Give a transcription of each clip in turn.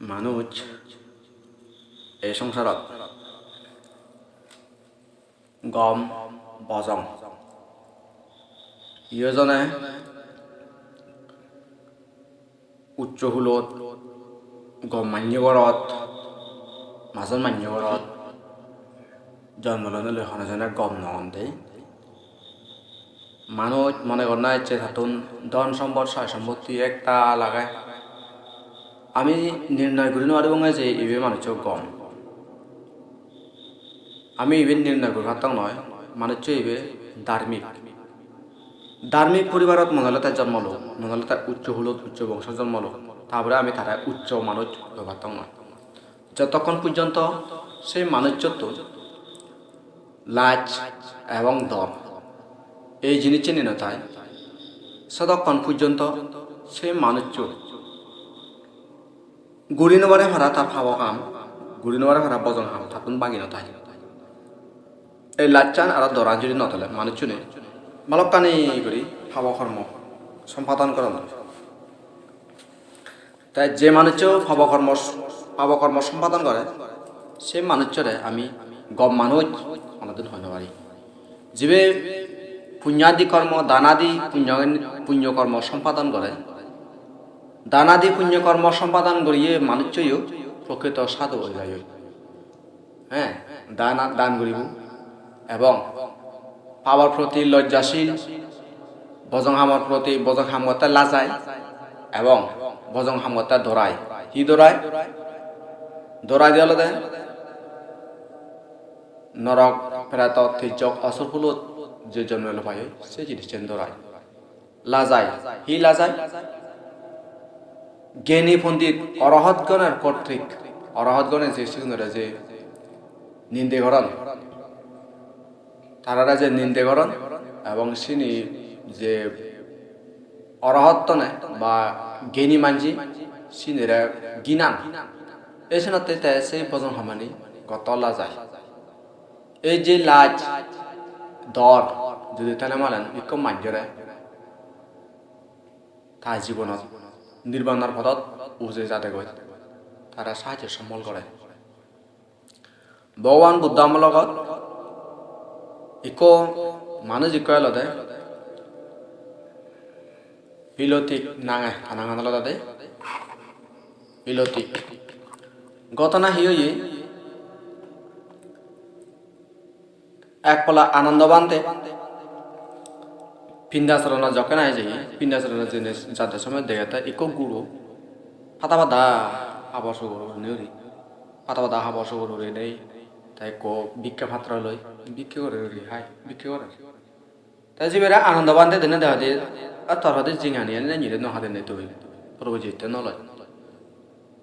মানুষ এই সংসারত গম বজং ইয়জনে উচ্চ হুলত গম মান্যগৰত মাজন মান্যগৰত জন্ম ললে হনজনে গম নহন্তে মানুষ মনে কর না ইচ্ছে থাকুন ধন সম্পদ সয় সম্পত্তি একটা লাগায় আমি নির্ণয় করি নোৱাৰিব যে ইবে মানুষের গম আমি ইবে নির্ণয় করি পারতাম নয় মানুষ ইবে ধার্মিক পরিবারত মনলতার জন্ম লো মনলতার উচ্চ হুলত উচ্চ বংশ জন্ম লো তারপরে আমি তারা উচ্চ মানুষ পারতাম নয় যতক্ষণ পর্যন্ত সেই মানুষত্ব লাজ এবং দম এই জিনিস নিয়ে তাই ততক্ষণ পর্যন্ত সেই মানুষ গুড়ি নবারে ভাড়া তার ভাব কাম গুড়ি নবারে ভাড়া বজন হাম থাকুন বাগি নথাই এই লাচ্চান আর দরান যদি নতলে মানুষ চুনে মালকানি করি ভাব কর্ম সম্পাদন করেন তাই যে মানুষ ভাবকর্ম সম্পাদন করে সে মানুষরে আমি গম মানুষ অনদিন হইতে পারি যিবে পুণ্যাদি কর্ম দানাদি পুণ্যকর্ম সম্পাদন করে দানাদি পুণ্যকর্ম সম্পাদন করিয়ে মানুষও প্রকৃত সাধু হয়ে যায় হ্যাঁ দান করিব এবং পাওয়ার প্রতি লজ্জাশীল বজং হামর প্রতি বজং হামগতা লাজায় এবং বজং হামগতা ধরায় কি ধরায় দিলে দেয় নরক প্রেত তির্যক অসুর ফুলত যে জন্ম পাই সে জিনিস ধরায় লাজায় হি লাজায় জ্ঞানী পণ্ডিত অরহৎগণের কর্তৃক অরহৎগণের যে সিগুণরা যে নিন্দে করেন তারা যে নিন্দে করেন এবং সিনি যে অরহত্ত নেয় বা জ্ঞানী মানজি সিনেরা গিনান এই সময় সেই বজন হামানি গত লাজায় এই যে লাজ দর যদি তাহলে মালেন ইকম মাঞ্জরে তার জীবনত নির্বাণার পথত উজে যাতে গৈ তারা সাহায্য সম্বল করে ভগবান বুদ্ধ আমার লগত ইকো মানুষ ইকলতে পিলতিক নাঙে আনাঙানলতে পিলতিক ঘটনা হিয়ে এক পলা আনন্দ বানতে পিন্দাচরণ যখন আয় যাই পিন্দাচরণ জিনিস যাদের সময় দেখে ইকো গুরু ফাটা হাবস গরু ফাটা হাবস গরু নেই তাই কো ভিক্ষা পাত্র লই ভিক্ষা করে হাই ভিক্ষা করে তাই যে বেড়া আনন্দ বানতে দিনে দেখা দিয়ে আর তোর হাতে জিঙানি এনে নিলে ন হাতে নেই তুই প্রভু জিতে নলয়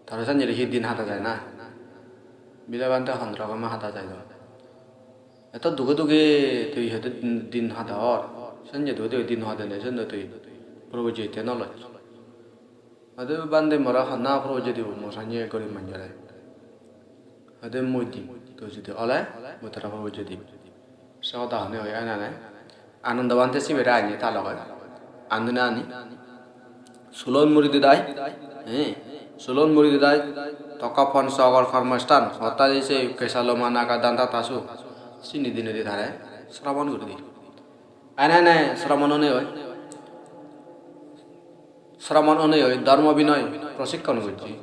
তার সাথে হি দিন হাতা যায় না বিদায় বানতে হন্দ্রকমে হাতা যায় এত দুগে তুই হয়তো দিন হাতা হর সঞ্জয় তুই দিন হাতে নেই সঞ্জয় তুই প্রভু জিতে নলয় হয়তো বান্ধে মরা হান্না প্রভু যদি মশানিয়ে করি মাঞ্জারে হয়তো মই দিম তুই যদি অলে মই তারা প্রভু যদি সদা হনে হয় আনা নাই আনন্দ বানতে সিবেরা আনি তা লগায় আন্দনা আনি সুলন মুড়ি দিদাই হ্যাঁ সুলন মুড়ি দিদাই তকাফন সগর কর্মস্থান হতা দিয়েছে কেশালো মানাকা দান্তা তাসু চিনি দিনে দি ধারে শ্রবণ করে দি আনে শ্রবণ অনে হয় ধর্ম বিনয় প্রশিক্ষণ করছি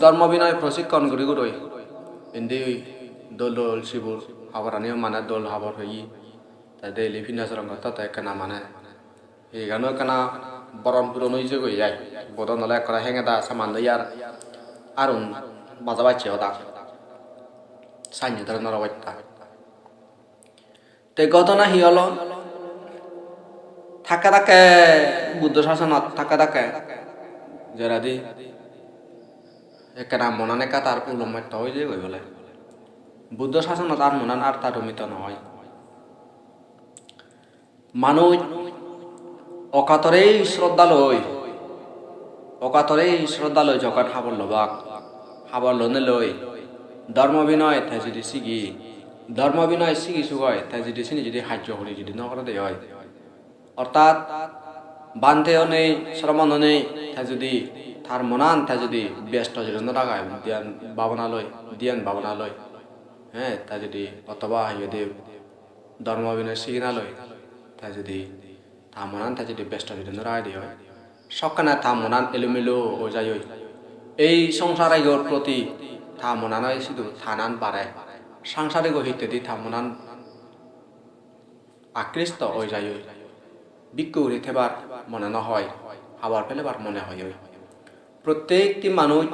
ধর্ম বিনয় প্রশিক্ষণ করি গুরুই এন্দি দোল শিবুর হাবর আনিও মানে দোল হাবর হই তাই দেলি ফিনাসরং তাতে কেনা মানে এই গান কেনা বরণ পুরন হয়েছে গই যাই বদন হলে করা হেঙে দা সামান ইয়ার আর বাজা বাচ্চে দা সাইনে ধরে নরবাইতা তে ঘটনা হি হল থাকে বুদ্ধ শাসনত থাকে যারা দি একেনা মনানে কা তার উলম্মাত্য হয়ে যায় গই বলে বুদ্ধ শাসনত আর মনান আর তার রমিত নহয় মানুষ অকাতরেই শ্রদ্ধালয় জগৎ হাবর লবাক হাবর লনে লই ধর্ম বিনয় তাই যদি শিখি সুগয় তাই যদি চিনি যদি সাহায্য করি যদি নকরে দে হয় অর্থাৎ বান্ধেও নেই শ্রমণও নেই তাই যদি তার মনান তা যদি ব্যস্ত যদি রাখায় ধ্যান ভাবনা লয় হ্যাঁ তা যদি অথবা যদি ধর্ম বিনয় শিখিনা লয় তা যদি তা মনান তা যদি ব্যস্ত যদি রাখাই দিয়ে হয় সকানে তা মনান এলোমেলো ও যায় এই সংসারিকর প্রতি তা মনানয় শুধু থানান বাড়ায় সাংসারিক হিতে তা মনান আকৃষ্ট হয়ে যায় বিক্ষু উড়ে থেবার মনে না হয় আবার ফেলেবার মনে হয় প্রত্যেকটি মানুষ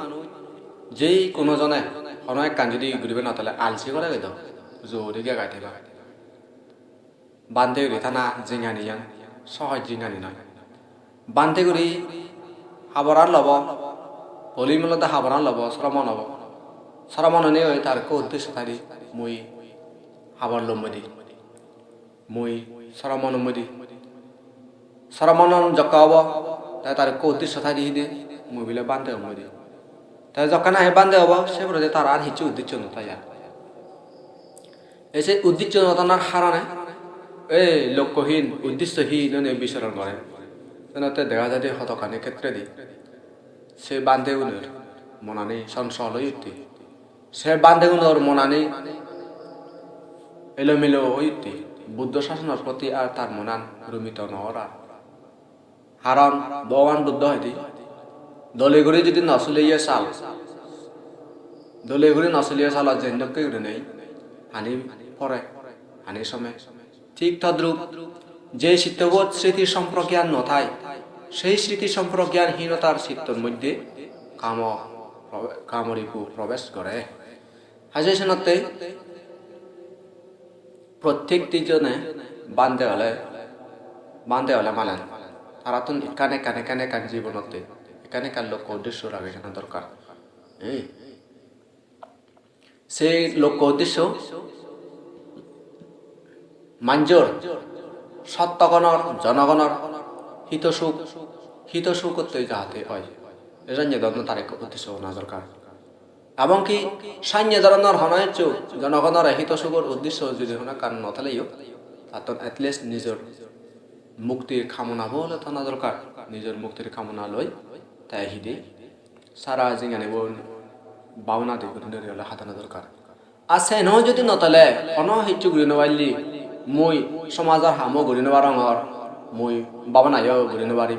যেই কোনো জনে অনেক কান যদি ঘুরবে না তাহলে আলসি করে গেল জোরে গিয়ে গাইতে পারে বান্ধে উড়ে থানা জিঙানি যান সহজ জিঙানি নয় বান্ধে গুড়ি হাবরান লব হলিমূলতে হাবরান লব শ্রমণ নিয়ে তার উদ্দেশ্য থাকি মুই হাবর লম্বদি মুই শ্রমণ জকা হব তাই তার উদ্দেশ্য থাকি দিয়ে মুই বিলে বান্ধে হমদি তাই যখন আহে বান্ধে হব সে বলে তার আর হিচু উদ্দেশ্য নতাই আর এসে উদ্দেশ্য নতানার হারানে এই লক্ষ্যহীন উদ্দেশ্যহীন বিচরণ করে তেনাতে দেখা যায় হতকানি ক্ষেত্রে দি সে বান্ধে উনের মনানি সংশয় হইতে সে বান্ধে উনোর মনানি এলোমেলো হইতে বুদ্ধ শাসনের প্রতি আর তার মনান রুমিত নহরা হারণ ভগবান বুদ্ধ হইতে দলেগুড়ি যদি নচলিয়ে চাল জেনকে উড়ে নেই হানি পরে হানি সময় ঠিক তদ্রূপ যে চিত্তবোধ স্মৃতি সম্প্রজ্ঞান নথায় সেই স্মৃতি সম্প্রজ্ঞানহীনতার চিত্তর মধ্যে কামরিপু প্রবেশ করে হাজেশনতে প্রত্যেকটি জনে বান্ধে হলে মানেন তারা তো কানে কান জীবনতে এখানে কার লক্ষ্য উদ্দেশ্য রাখে জানা দরকার সেই লক্ষ্য উদ্দেশ্য মাঞ্জর সত্যগণর জনগণর হিতসুখ করতে যাহাতে হয় এজন্য ধর্ম তার এক উদ্দেশ্য না দরকার এবং কি সান্য ধরনের হনয় চোখ জনগণের হিতসুখর উদ্দেশ্য যদি হনা কারণ নথালেও তার এটলিস্ট নিজের মুক্তির কামনা বলে তো না দরকার নিজের মুক্তির কামনা লই তাই হিদে সারা জিঙানে বাউনা দিয়ে হাতানো দরকার আর সে নয় যদি নতলে অন হিচ্ছু ঘুরি নবাইলি মই সমাজের হামো ঘুরি নবার মই বাবনাইও ঘুরি নবারি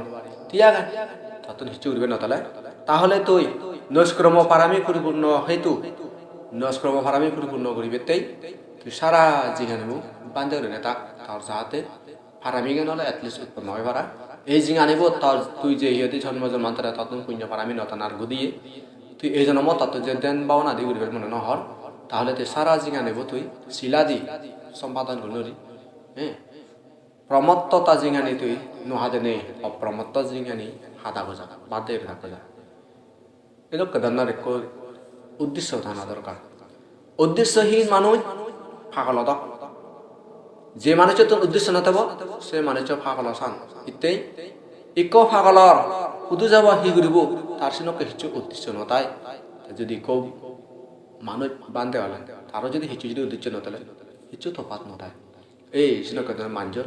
ঠিক আছে তত হিচ্ছু ঘুরবে নতলে তাহলে তুই নস্ক্রম পারামি পরিপূর্ণ হেতু নস্ক্রম পারামি পরিপূর্ণ করিবে তাই তুই সারা জিঙানে বান্ধে ঘুরে তাক তার যাহাতে পারামি গে নলে এটলিস্ট উৎপন্ন হয় পারা এই জিঙ আনিব তার তুই যে ইহতি জন্মজন মাত্রা ততন পুণ্য পারামি নতানার গুদিয়ে তুই এই জন্ম তত যে দেন বাউনা দি ঘুরবে মনে নহর তাহলে তুই সারা জিঙা নেব তুই শিলাদি সম্পাদন করলি প্রমত্ততা জিঙানি তুই নহাদে নেই অপ্রমত্ত জিঙানি হাদা গোজা বাদে রাখা যা এরকম ধরনের এক উদ্দেশ্য থাকা দরকার উদ্দেশ্যহীন মানুষ ফাগলত যে মানুষের তোর উদ্দেশ্য না থাকব সে মানুষের ফাগল সান ইত্যাই ইক ফাগলর উদু যাব হি ঘুরিব তার সিনকে কিছু উদ্দেশ্য নতাই যদি কৌ মানুষ বান্ধে হলে তারও যদি হিচু যদি উদ্দেশ্য নতালে হিচু তফাত নতায় এই সিনকে ধরনের মাঞ্জর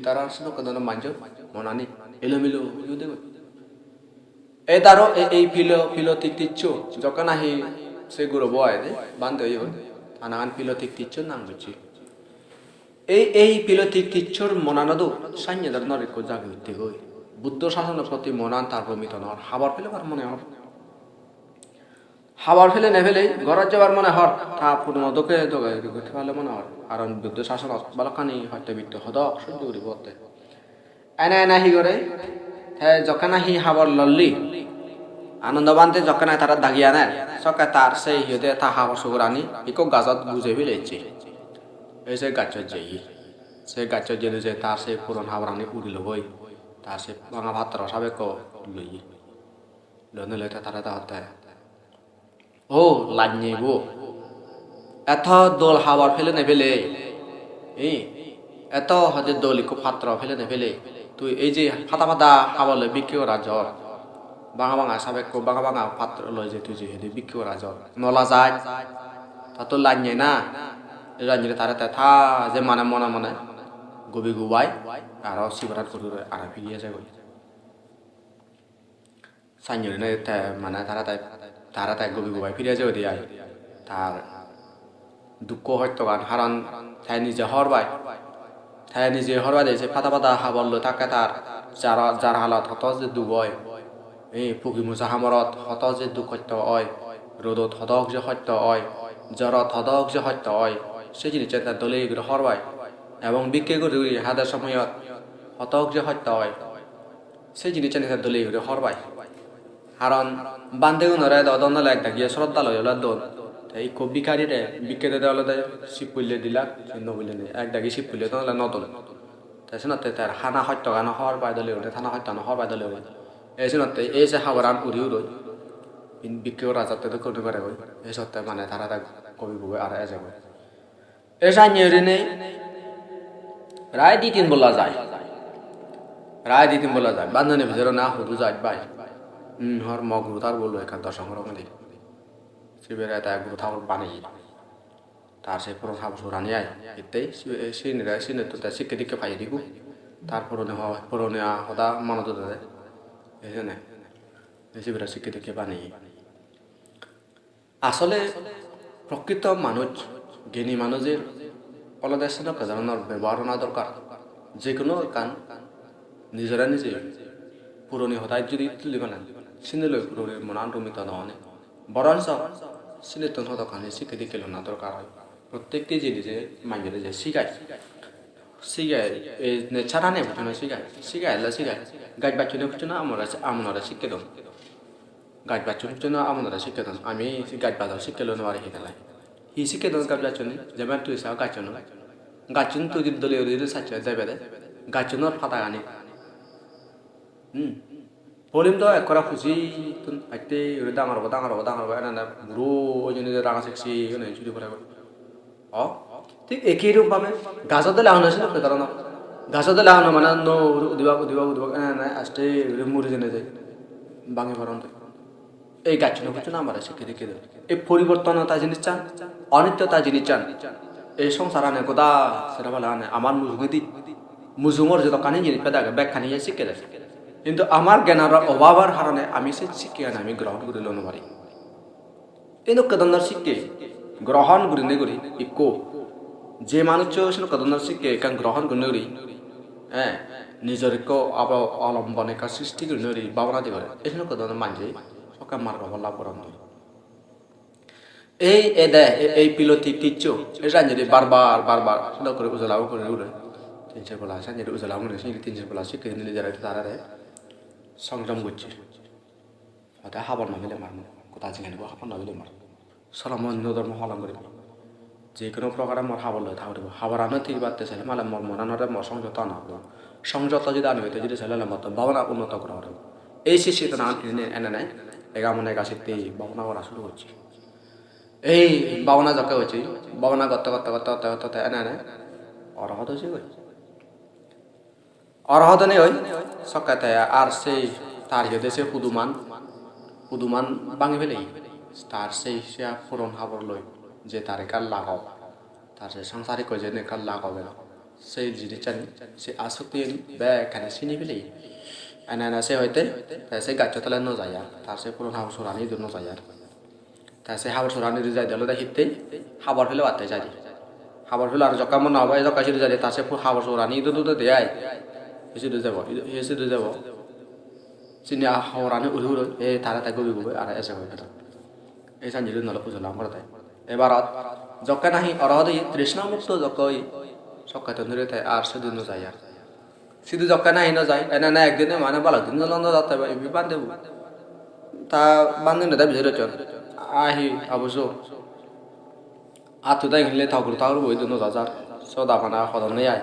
তারা সিনকে ধরনের মাঞ্জর মনানি এলোমেলো দেব এই তারও এই ফিলোতিক তিচ্ছ যখন আহি সে গুরু বয় বান্ধে আনাগান ফিলোতিক তিচ্ছর নাম বুঝছি এই ফিলোতিক তিচ্ছর মনানদো সান্য ধরনের এক জাগে উঠতে গই বুদ্ধ শাসনের প্রতি মনান তার প্রমিত নর হাবার ফেলে বার মনে হর হাবার ফেলে নে ফেলে ঘরের যাবার মনে হর তা পুরনো দোকে করতে পারলে মনে হর কারণ বুদ্ধ শাসন বালকানি হয়তো বিত্ত হদক সহ্য করি বলতে এনা হি করে যখন আহি হাবার লল্লি আনন্দ বানতে যখন তারা দাগিয়া নেয় সকাল তার সেই হিদে তা হাবার সুগর আনি ইকো গাছত বুঝে ফেলেছে এই যে গাছের যে সে গাছের জেলে যে তার সেই পুরন হাবার আনি উড়িল বই তার সে ভাঙা ভাত রসাবে লই লনে লইতে তারা তাহতে ও লাইব এত দোল হাবার ফেলে নে ফেলে এত হজে দোল ইকো পাত্র ফেলে নে ফেলে তুই এই যে ফাতা হাবলে বিক্রি করা জ্বর বাঙা সাবেক বাঙা পাত্র লয় যে তুই যে বিক্রি করা জ্বর নলা যায় তা তো লাইনে না রাঞ্জিরে তারা থা যে মানে মনে গবি গুবাই আর শিবরাত করে আর ফিরিয়ে যায় সাইনজরিনে মানে তারা তাই গভীর গবাই ফিরে যাবে দিয়ে তার দুঃখ হয়তো গান হারান তাই নিজে হরবাই দিয়েছে ফাতা হাবল্য তাকে তার যার হালত হত যে দুবয় এই পুকি মুসা হামরত হত যে দুঃখ সত্য হয় রোদত হদক যে সত্য হয় জ্বরত হদক যে সত্য হয় সেই জিনিস তার দলে হরবাই এবং বিক্রি করে হাতের সময়ত হতক যে সত্য হয় সেই জিনিস তার দলে হরবাই কারণ বান্ধে নরে দলে একটা গিয়ে শ্রদ্ধালয় হল দল এই খুব বিকারিরে বিক্রেতে দেওয়ালে শিব পুললে দিলাক নবুলে নেই এক দাগি শিব পুললে তাহলে নদল তাই তার হানা সত্য গানা হওয়ার পায় দলে ওঠে থানা সত্য হওয়ার পায় দলে ওঠে এই শুনতে এই যে হাবরান উড়িও রই বিক্রিও রাজাতে তো করতে পারে এই সত্য মানে তারা কবি বই আর এসে এই সাইনি নেই রায় দিতিন বলা যায় বান্ধনের ভিতরে না হুদু যায় বাই হর মগুরু তার বললো এখান দর্শন দিই শিবের এটা গুরু ঠাকুর বানিয়ে তার সেই পুরো ঠাকুর সুরানি আয় এতেই সিনে তো তার শিক্ষা দীক্ষা পাই দিকু তার পুরনে হদা মানত দেয় এই জন্য শিবের শিক্ষা দীক্ষা বানিয়ে আসলে প্রকৃত মানুষ জ্ঞানী মানুষের অলদেশ ধরনের ব্যবহার না দরকার যে কোনো কান নিজেরা নিজে পুরনি হতায় যদি তুলি বানান সিনেল পুরনি মনান্টমিত নহনে বরঞ্চ সিলেতন হতখানে শিখে দিকে না দরকার হয় প্রত্যেকটি জিনিসে মাইনে যে শিখায় ছাড়া নেই বুঝছো না শিখায় গাছ বাচ্চনে বুঝছো না আমরা শিখে দেন গাছ বাচ্চন বুঝছো না আমরা শিখে দেন আমি গাছ বাজার শিখে লো আর হিকালাই শিখে দেন গাছ বাচ্চনে যেমন তুই সাও গাছন তুই দলীয় সাচ্চা যাবে গাছনের ফাটা গানি বলিম তো এক করা খুশি আইতে ডাঙর হবো এনে বুড়ো ওই জন্য রাঙা শিখছি চুরি করে ঠিক একই রূপ ভাবে গাছত দিলে আহন আছে না কারণ গাছত দিলে আহন মানে উদিবাক এনে আসতে মুড়ি জেনে যায় ভাঙি ভরন্ত এই গাছ না আমার শিখে দেখে দেবে এই পরিবর্তনতা জিনিস চান অনিত্যতা জিনিস চান এই সংসার আনে কোদা সেটা বলে আনে আমার মুজুমর যত কানি জিনিস পেদা ব্যাখ্যা নিয়ে শিখে দেয় কিন্তু আমার জ্ঞানের অভাবের কারণে আমি সে শিক্ষা আমি গ্রহণ করে লো পারি কিন্তু কদন্দার শিক্ষে গ্রহণ করি ইকো যে মানুষ কদন্দার শিক্ষে এখান গ্রহণ করে হ্যাঁ নিজের অবলম্বনে সৃষ্টি করে ভাবনা দিয়ে এই কদন্দার মানছে সকাল মার্গ লাভ করা এই পিলতি কিচ্ছ এই রাঞ্জি বারবার সুন্দর করে উজলাও করে উড়ে তিনশো বলা সাঞ্জের উজলাও মনে তিনশো বলা শিক্ষা নিলে যারা তারা সংযম করছে হয়তো হাবার নমিলে মার কোথা যেখানে হাবার নমিলে মার সরম অন্য ধর্ম হলম করে যে কোনো প্রকারে মর হাবার লয় থাকব হাবার আনো ঠিক বাড়তে চাইলে মালে মর মরানোর মর সংযত আনা হবো সংযত যদি আনবে তো যদি চাইলে মত ভাবনা উন্নত করা হবে এই শিশিত না এনে নেয় এগা মনে গাছিতে ভাবনা করা শুরু করছি এই ভাবনা যকে হচ্ছে ভাবনা করতে এনে অরহত হচ্ছে অরহত নেই ওই সকাতে আর সেই তার দেশে পুদুমান ভাঙি ফেলে তার সেই সে পুরন হাবর লই যে তার কাল লাগাও তার সে সাংসারিক যে কাল লাগাবে না সেই জিনিস জানি সে আসক্তি এখানে চিনি ফেলে এনে সে হইতে সে গাছ তলে ন যায় আর তার সে পুরন হাবর সরানি ন যায় আর তার সে হাবর সরানি যাই দিল হিতে হাবর ফেলে বাড়তে যাই হাবর ফেলে আর জকা মনে হবে জকা ছিল যাই তার সে হাবর সরানি দুটো দেয় এসে যাব চিনি হরানি উড়ি এই তারা তাই গবি আর এসে গবে এই সাঞ্জি নলে পুজো লাভ করে এবার জকে নাহি অরহদ তৃষ্ণামুক্ত জকই সকাত ধরে তাই আর সেদিন যায় আর শুধু জকে নাহি না যায় এনে না একদিনে মানে বলা দিন যাতে বান্ধে তা বান্ধে না ভিতরে চল আহি অবশ্য আতো তাই গেলে ঠাকুর বই দিন যার সদা ফানা সদন নেই আয়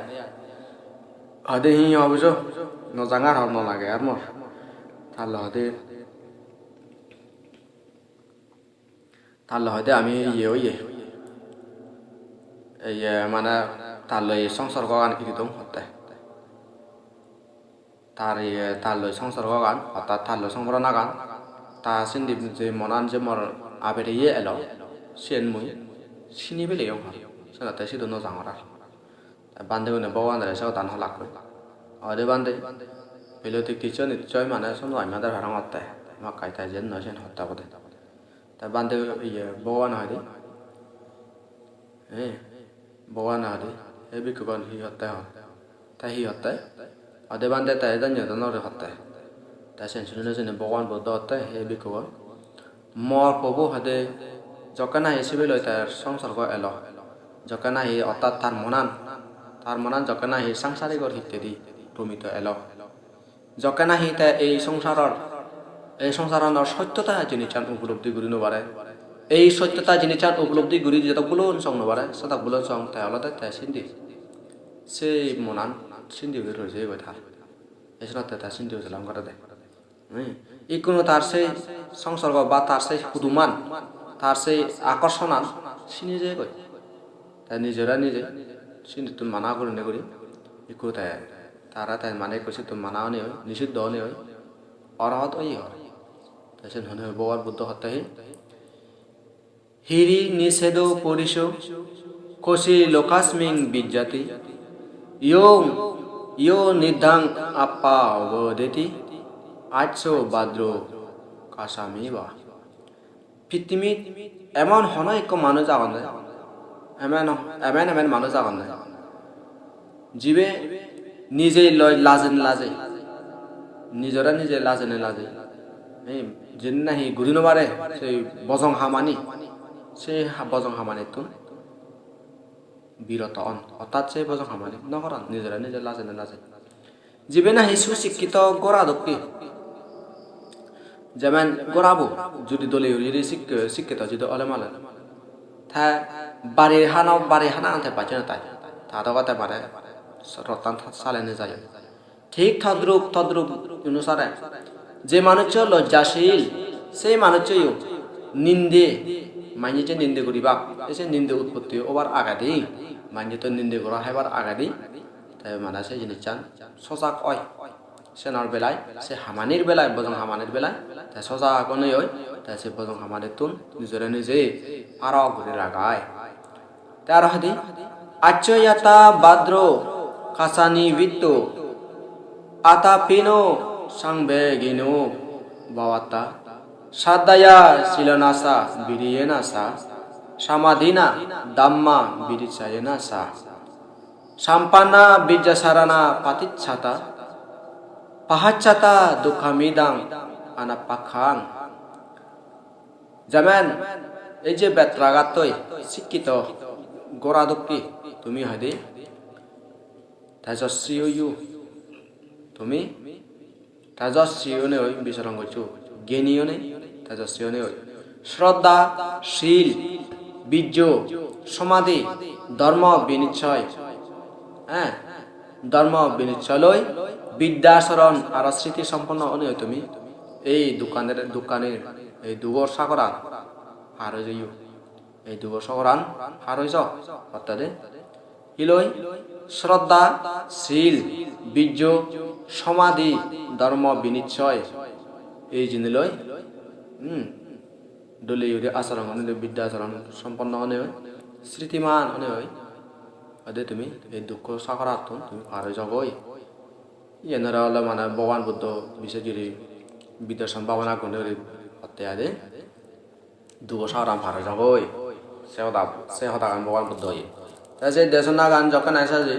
হদে হি অবশ্য নজাঙার হর নালাগে আর মর তাহলে হয়তো আমি এই মানে তাহলে সংসার গান কি দম হতে তার সংসার গান অর্থাৎ তার সংবরণা গান তা সিন্ধি যে মনান যে মর আবের এলো সেন মুই সিনি বেলে সেনাতে সিদ্ধ নজাঙার বান্ধে মানে বগান সাও দান হলাক অদে বান্ধে Pilotika Tissa নিশ্চয় মানে শোনো আমি ভাড়া মারতে মাকাই তাই যেন নয় সেন হত্যা করে তা বান্ধে ইয়ে বওয়া না হয় বওয়া না হয় এই বিক্ষণ হি হত্যা হয় তাই হি হত্যায় অদে বান্ধে তাই জানিয়ে তো নরে হত্যায় তাই সেন শুনে শুনে ভগবান বুদ্ধ হত্যায় এই বিক্ষণ মর প্রভু হাতে যখন না হিসেবে লয় তার সংসর্গ এলো যখন না হি অর্থাৎ তার মনান যখন না হি সাংসারিক ইত্যাদি প্রমিত এলো যখন না হি তাই এই সংসাৰৰ সত্যতা যিনি চান উপলব্ধি কৰি নবাৰে এই সত্যতা যিনি চান উপলব্ধি কৰি যেটা বুলন সং নবাৰে সেটা বুলন সং তাই অলতে তাই সিন্ধি সেই মনান সিন্ধি হয়ে রয়েছে এই কথা এসে তাই সিন্ধি হয়েছিলাম কথা দেয় এই কোনো তার সেই সংসর্গ বা তার সেই পুদুমান তার সেই আকর্ষণান সিনি যে কই তাই নিজেরা নিজে সিন্ধি তুমি মানা করে নে করি একো তাই তারা তাই মানে কৈছে তুমি মানাও নে হয় নিষিদ্ধ নে হয় অরহত ওই হয় তাই সে ধনে ভগবান বুদ্ধ হত্যাহি হিরি নিষেধ পরিশ কোশি লোকাস্মিং বিজ্জাতি ইয়ো নির্ধাং আপা অবদেতি আটশো ভাদ্র কাসামি বা পৃথিবীত এমন হনৈক্য মানুষ আগন নাই এমন মানুষ আগন নাই জীবে নিজেই লাজে নিজরা নিজে লাজে যে নাহি ঘুরি নবারে সেই বজং হামানি সেই বজং হামানি তো বিরত অর্থাৎ সেই বজং হামানি নকরান নিজরা নিজে লাজে জীবে নাহি সুশিক্ষিত গোড়া দক্ষি যেমন গোড়াবো যদি দলীয় শিক্ষিত যদি অলেমালে তা বাড়ির হানা আনতে পারছে না তাই তা কথা পারে রতান চালানো যায় ঠিক তদ্রুপ অনুসারে যে মানুষ লজ্জাশীল সেই মানুষ নিন্দে মাইনে যে নিন্দে করিবা এসে নিন্দে উৎপত্তি ওবার আগাদি মাইনে তো নিন্দে করা হেবার আগাদি তাই মানে সেই জিনিস চান সজাগ হয় সেনার বেলায় সে হামানির বেলায় বজং হামানির বেলায় তাই সজাগ নই হয় তাই সে বজং হামানির তুন নিজরে নিজে আরো ঘুরে লাগায় তার হাদি আচ্ছয়াতা ভাদ্র কাসানি বিত্ত আতা পিনো সাংবেগিনো বাওয়াতা সাদায়া শিলনাসা বিরিয়েনাসা সামাধিনা দাম্মা বিরিচায়েনাসা সাম্পানা বিজ্জাসারানা পাতিচ্ছাতা পাহাচ্ছাতা দুঃখামিদাং আনাপাখাং যেমন এই যে বেত্রাগাতই শিক্ষিত গোড়াদক্ষী তুমি হাদি তেজস্বী তুমি তেজস্বী ওই বিচরণ করছো জ্ঞানীয় নেই তেজস্বী ওই শ্রদ্ধা শীল বীর্য সমাধি ধর্ম বিনিশ্চয় ধর্ম বিনিশ্চয় লই বিদ্যাচরণ আর স্মৃতি সম্পন্ন অনেক তুমি এই দোকানের এই দুগর সাগরান হার হয়ে যাইও এই দুগর সাগরান হার হয়ে যাও অর্থাৎ ইলই শ্রদ্ধা শীল বীর্য সমাধি ধর্ম বিনিশ্চয় এই জিনিলই দলীয় আচরণ বিদ্যাচরণ সম্পন্ন হনে হয় স্মৃতিমান হনে হয় অদে তুমি এই দুঃখ সাগরাত তুমি পার হয়ে যাবই এনারা হলে মানে ভগবান বুদ্ধ বিশেষ করে বিদ্যাসন ভাবনা করে হতে আদে দুঃখ সাগরাম পার হয়ে যাবই সে হতা গান ভগবান বুদ্ধ হয়ে তাই সেই দেশনা গান যখন আসা যে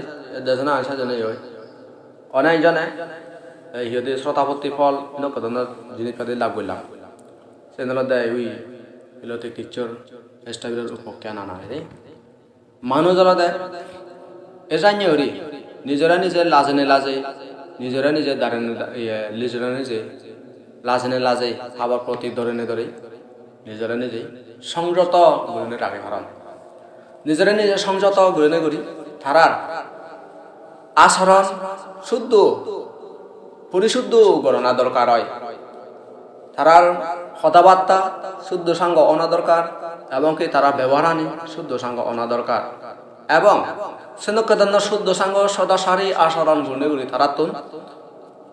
দেশনা আসা জনে হয় অনেকজনে সিহঁতে শ্রতাপত্তি ফল এনেকুৱা ধৰণৰ জিনিস পাতি লাভ কৰিলাম চেনেলত দেয় ওই পিলতিক টিচার এস্টাবিলৰ উপখ্যান আনা রে মানুহ জন দেয় এজান্য হরি নিজরা নিজে লাজে নিজরা নিজে নিজরা নিজে লাজে আবার প্রতি ধরে নিজরা নিজে সংযত গুণে রাখে হারান নিজরা নিজে সংযত গুণে করি তারার আচরণ শুদ্ধ পরিশুদ্ধ গণনা দরকার হয় তারার কথাবার্তা শুদ্ধ সাঙ্গ অনা দরকার এবং কি তারা ব্যবহারানি শুদ্ধ সাঙ্গ অনা দরকার এবং সেনকদন্য শুদ্ধ সাঙ্গ সদাসারী আচরণ গুণে গুলি তারা তো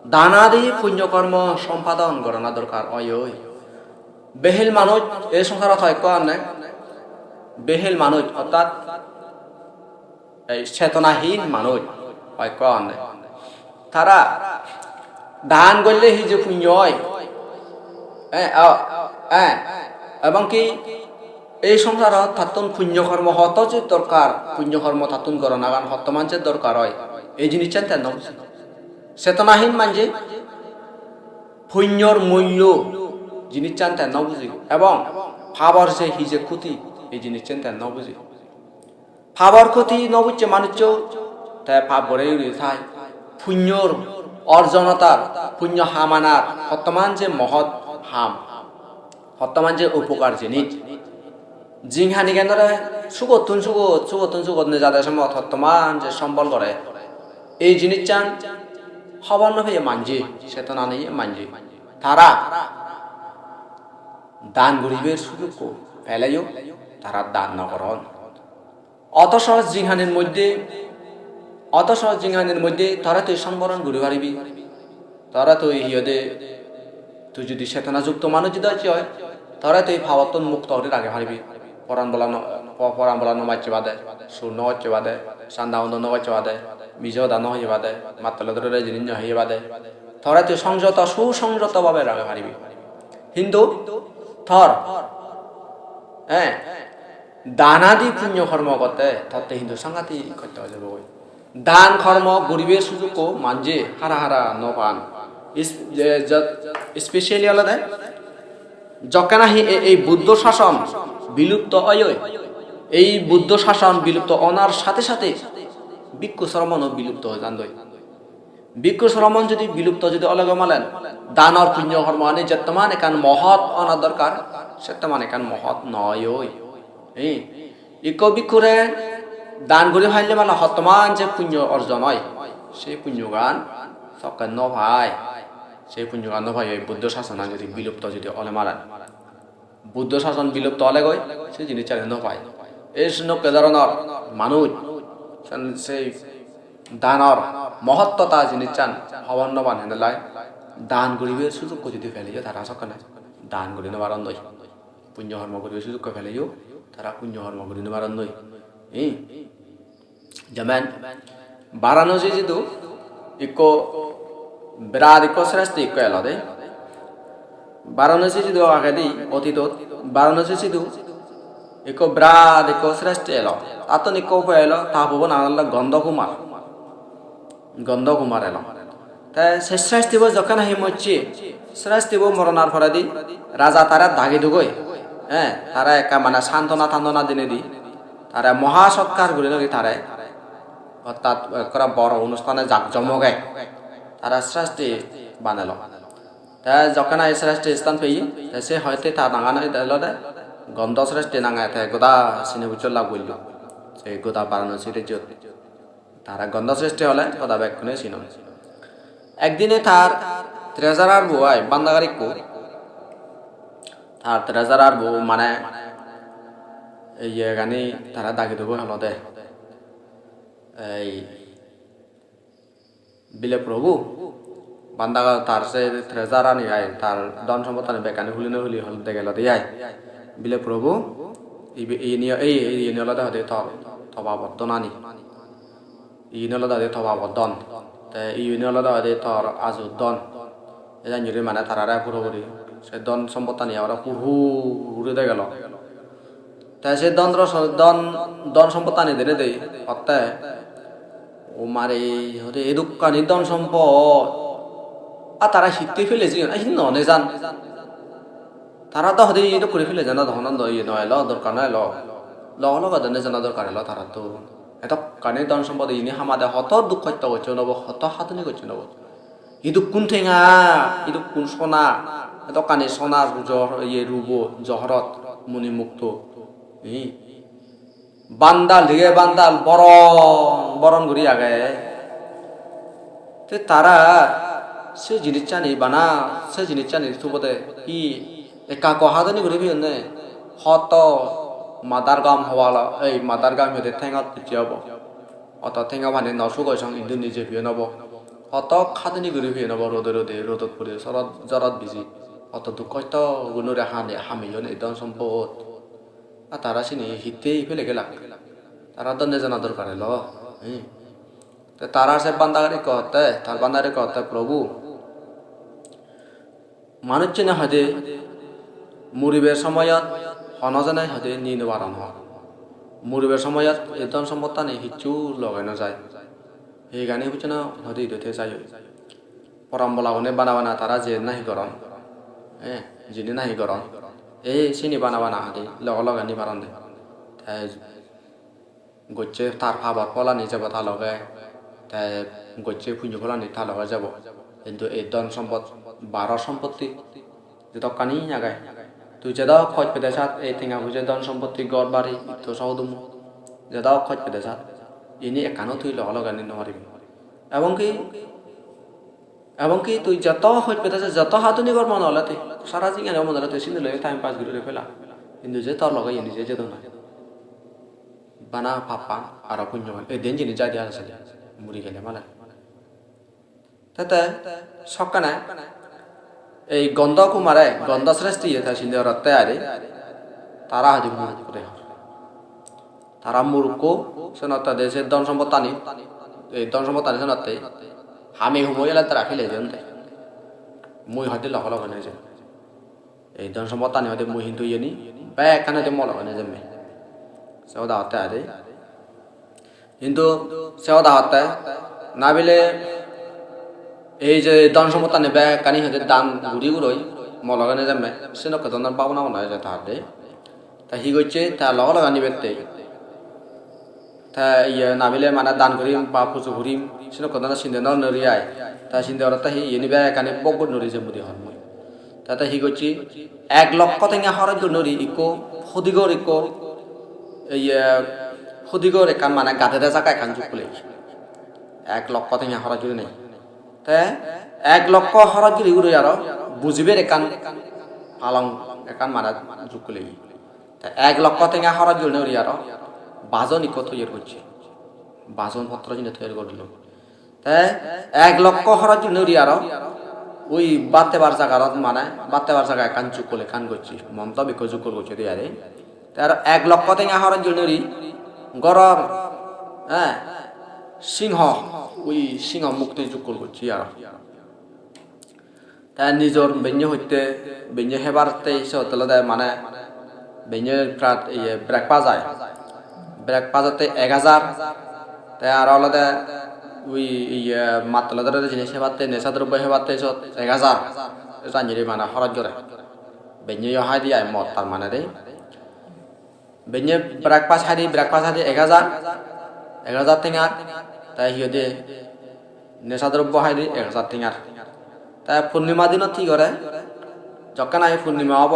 দানাদি পুণ্যকর্ম সম্পাদন গণনা দরকার হয় বেহিল মানুষ এই সংসারত হয় কোয়ানে বেহিল মানুষ অর্থাৎ এই চেতনাহীন মানুষ হয় কোয়ানে তারা দান করলে হি যে পুণ্য হয় এবং কি এই সংসারত থাতুন পুণ্যকর্ম হত যে দরকার, পুণ্যকর্ম থাতুন করো নাগান হত মানুষের দরকার হয়, এই জিনিস চান তেন চেতনাহীন মানুষ পুণ্যর মূল্য জিনিস চান তেন বুঝি, এবং ভাবর যে হিজে ক্ষতি এই জিনিস চান তেন বুঝি। ভাবর ক্ষতি ন বুঝছে মানুষ তাই ভাব গড়ে থাই পুণ্যর অর্জনতার পুণ্য হামানার বর্তমান যে মহৎ হাম, বর্তমান যে উপকার জিনিস জিংহানি কেন সুগতুন সুগত যাদের সময় বর্তমান যে সম্বল করে এই জিনিস চান খবর না পেয়ে মানজি চেতনা নেই মানজি তারা দান গরিবের সুযোগ ফেলাইও তারা দান নকরণ। অত সহজ জিংহানের মধ্যে তারা তুই সম্বরণ ঘুরে পারিবি, তারা তুই হিয়দে তুই যদি চেতনাযুক্ত মানুষ যদি হয় তারা তুই ভাবতন মুক্ত হতে রাখে পারিবি। পরাণ বলানো মারছে বাদে, সুর নচ্ছে বাদে, সান্দা অন্ধ নচ্ছে বাদে, বিজ দান হয়ে বাদে, মাত্রালদরে জিনিস হয়ে বাদে, তারা তুই সংযত সুসংযত ভাবে রাখে পারিবি। কিন্তু থর দানাদি পুণ্য কর্ম করতে তত্ত্বে হিন্দু সাংঘাতিক করতে হবে বই। দান কর্ম গরিবের সুযোগ মানজে হারা হারা নপান স্পেশালি আলাদা যখন এই বুদ্ধ শাসন বিলুপ্ত হয়, এই বুদ্ধ শাসন বিলুপ্ত অনার সাথে সাথে ভিক্ষু শ্রমণও বিলুপ্ত হয়ে যান। ভিক্ষু শ্রমণ যদি বিলুপ্ত যদি অলগ মালেন দানর পুণ্য কর্ম আনে যেতমান এখান মহৎ অনার দরকার সেতমান এখান মহৎ নয়। ইক ভিক্ষুরে দান করে ফাইলে মানে হতমান যে পুণ্য অর্জন হয় সেই পুণ্য গান সকাল ন ভাই, সেই পুণ্য গান ন ভাই বুদ্ধ শাসন যদি বিলুপ্ত যদি অলে মারেন, বুদ্ধ শাসন বিলুপ্ত হলে গই সেই জিনিস চালে ন পায়। এই নকে ধরনের মানুষ সেই দানর মহত্বতা জিনিস চান হওয়ার নবান হেন লাই দান গরিবের সুযোগ যদি ফেলে তারা সকালে দান করি নেবার নয়, পুণ্য কর্ম গরিবের সুযোগ ফেলেও তারা পুণ্য কর্ম করি নেবার নয়। যেমন বারাণসী যেহেতু ইকো বিরাট ইকো শ্রেষ্ঠ ইকো এলো দে বারাণসী যেহেতু আগে দিই অতীত বারাণসী যেহেতু ইকো বিরাট ইকো শ্রেষ্ঠ এলো তাতো ইকো এলো তা হবো না গন্ধকুমার এলো। তাই সে শ্রেষ্ঠীব যখন আহি মরছি শ্রেষ্ঠীব মরণার পরে দি রাজা তারা দাগি দুগই, তারা একা মানে সান্ত্বনা দিনে দি তারা মহাসৎকার করে নাকি তারা অর্থাৎ বড় অনুষ্ঠানে জাকজমকে তারা শ্রেষ্ঠী বানালো। তাই যখন এই শ্রেষ্ঠী স্থান পেয়ে সে হয়তো তার নাঙানো দে গন্ধ শ্রেষ্ঠী নাঙায় তাই গোদা চিনে বুঝল লাভ করল সেই গোদা বারাণসী রাজ্যত তারা গন্ধ শ্রেষ্ঠী হলে গোদা ব্যাগখনে চিন। একদিনে তার ট্রেজারার বউ আয় বান্দাগারি কো তার ট্রেজারার বউ মানে এই গানি তারা দাগি দেবো হলো দে এই বিলে প্রভু বান্দা তার সে ট্রেজার আনি আয় তার ধন সম্পদ আনি বেকানি হুলি হল দে গেল দিয়ে বিলে প্রভু এই নিয়লদা হতে থবাবদ্ধন আনি ই নিয়লদা হতে থবাবদ্ধন এই নিয়লদা হতে থর আজুদ্দন এই জানি মানে তারা পুরোপুরি সে ধন সম্পদ আনি ওরা পুরু দে গেল। তাই সে ধন সম্পদ আনি দিলে দেই অর্থে ও মারে হতে এ দোকানি ধন সম্পদ আর তারা শিখতে ফেলেছি ননে যান তারা তো হতে এটা করে ফেলে জানা ধন নয় দরকার নয় লগনে জানা দরকার এলো তারা তো এত কানে ধন সম্পদ ইনি হামাদে হত দুঃখ করছে নব হত হাতনি করছে নব ইদু কোন ঠেঙা ইদু কোন সোনা এত কানে সোনা রুব জহরত মুনি মুক্ত বান্দাল ঢিগে বান্দাল বরণ করি আগে তারা সে জিনিস চানি বানা সে জিনিস চানি থুবতে কি একা কহাদনি ঘুরে ফিরে হত মাদার গাম হওয়ালা এই মাদার গাম হতে ঠেঙাত হব অত ঠেঙা মানে নসু গয়সং ইন্দু নিজে ফিরে নব অত খাদনি ঘুরে ফিরে নব রোদত পড়ে জরত বিজি অত দুঃখ গুণরে হামিও নেই ধন সম্পদ আর তারা চিনি হিতেই ফেলে গেলা তারা দণ্ডে জানা দরকার এলো। তারা সে বান্দাগারি कहते তার বান্দাগারি कहते প্রভু মানুষজনে হদে মুরিবের সময়ত হনজনে হদে নিন বারণ হয় মুরিবের সময়ত এই ধন সম্পত্তা নেই হিচু লগানো যায় সেইখানে বুঝছে না হদে ইদতে যায় পরম্বলাগনে বানাবানা তারা যে নাহি গরম হ্যাঁ যিনি নাহি গরম এই চিনি বানাবানা হদে লগানি বারণ দে তাই গচ্ছে তার ভাবত পলানি যাব তা লগে তাই গচ্ছে পুঞ্জু ফলানি তা লগে যাব কিন্তু এই ধন সম্পদ বারো সম্পত্তি যে তকানি আগায় তুই যেদাও খোঁজ পেতে সাত এই থিঙা বুঝে ধন সম্পত্তি গড় বাড়ি তো সহদুম যেদাও খোঁজ পেতে সাত ইনি একানো তুই লগানি নহারিবি এবং কি তুই যত খোঁজ পেতে যত হাতুনি গড় মনে হলে তুই সারা জিঙে মনে হলে তুই সিন্ধু লগে টাইম পাস করে ফেলা কিন্তু যে তোর লগে ইনি যে না বানা পাপা আর পুণ্য এই দিন জিনিস যা দিয়া আছে মুড়ি গেলে মালে তাতে সকানে এই গন্ধ কুমারে গন্ধ শ্রেষ্ঠী এটা সিন্ধে রত্তে আরে তারা হাজি করে তারা মূর্খ সেনতে দেশের ধন সম্পদ টানি এই ধন সম্পদ টানি সেনতে আমি হুমই এলে তারা ফেলে যেন মুই হয়তো লগ লগ নিয়ে যাই এই ধন সম্পদ টানি হয়তো মুই হিন্দু ইয়ে নি বা এখানে মল লগ নিয়ে যাবে সেও দাওয়াতে আরে কিন্তু সেও দাওয়াতে না বিলে এই যে ধন সম্পদ টানি বা কানি হয়তো দান ঘুরি ঘুরোই মল লগ নিয়ে যাবে সে নক ধনার পাবনা মনে হয় তাহাতে তা হি করছে তা লগ লগ আনি বেতে তা ইয়ে না বিলে মানে দান করিম বা পুজো করিম সে নক ধনার সিন্ধে নরি আয় তা সিন্ধে ওরা হি ইয়ে নিবে কানি বকবট নরি যে মুদি হন মই তাতে হি করছি 1 লক্ষ থেকে হরজ নরি ইকো ফদিগর ইকো ইয়ে ফদিগর একান মানে গাধে দে জায়গা একান যুগ 1 লক্ষ থেকে হরজ নেই তে 1 লক্ষ হরজ গিরি উড়ে আর বুঝিবে একান পালং একান মানে যুগ কলে 1 লক্ষ থেকে হরজ নরি আর বাজন ইকো তৈরি করছে বাজন পত্র জিনিস তৈরি করল তে 1 লক্ষ হরজ নরি আর ওই বাতেবার জায়গার মানে বাতেবার জায়গা একান যুগ কলে কান করছি মমতা বিকো যুগ করছে দিয়ারে তার 1 লক্ষ থেকে হরজ নরি গরর হ্যাঁ সিংহ ওই সিংহ মুক্তি যুগ করছি আর তাই নিজর বেঞ্জে হইতে বেঞ্জে হেবারতে সতল দেয় মানে বেঞ্জে প্রাত ইয়ে ব্রেক পা যায় ব্রেক পাজাতে 1000 তাই আর আলাদা ওই ইয়ে মাতলাদার জিনিস হেবাতে নেশা দ্রব্য হেবাতে 1000 জানিরে মানে হরজ করে বেঞ্জে হাই দিয়ে মত তার মানে রে বেঞ্জে ব্রেক পাস হাই 1000 থেকে তাই হিয়দে নেশা দ্রব্য হাই 1000 থেকে তাই পূর্ণিমা দিনত কি করে যখন আই পূর্ণিমা হব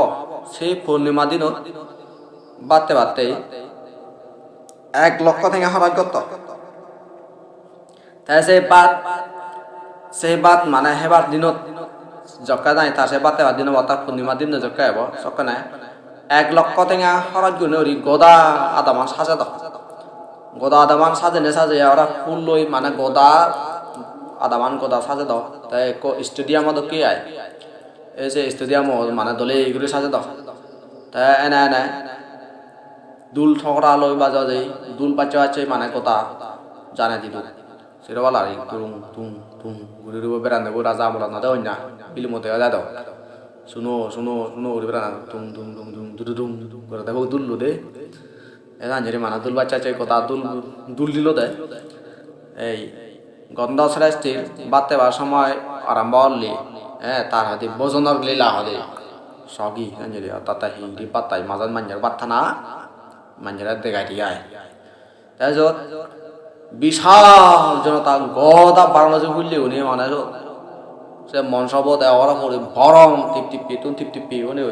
সেই পূর্ণিমা দিনত বাড়তে 1 লক্ষ থেকে হরজ করত তাই সেই বাত মানে হেবার দিনত জকা নাই তার সে বাতে দিন বতা পূর্ণিমা দিন জকা হব সকানে 1 লক্ষ থেকে হরজ গুণরি গদা আদামান সাজা দাও গদা আদামান সাজে ওরা ফুল লই মানে গদা আদামান গদা সাজে দাও তাই স্টেডিয়াম কি আয় এই যে স্টেডিয়াম মানে দলে এগুলি সাজে দাও তাই এনে দুল ঠকরা লই বাজা যাই দুল বাচ্চা আছে মানে কথা জানে দিদু সেরবাল আর তুম তুম তুম ঘুরে ঘুরে বেড়ান দেবো রাজা আমলা না দেওয়া না বিলমতে যা দাও শুনো ঘুরে বেড়ান তুম তুম তুম তুম দুদু তুম করে দেবো দুললো দে এখানে মানে দুল বাচ্চা আছে কথা দুল দিল দে এই গন্ধ শ্রেষ্ঠীর বাড়তে বার সময় আরম্ভ হলি হ্যাঁ তার হাতে ভোজনের লীলা হলে সগি জানি তাতা হিন্দি পাতাই মাজার মাঞ্জার বার্তা না মাঞ্জারা দেখাই দিয়ে আয় তাই বিশাল জনতা গদা বারাণসী খুললে উনি মানে সে মনসব দেওয়ার পরে ভরম টিপটিপি উনি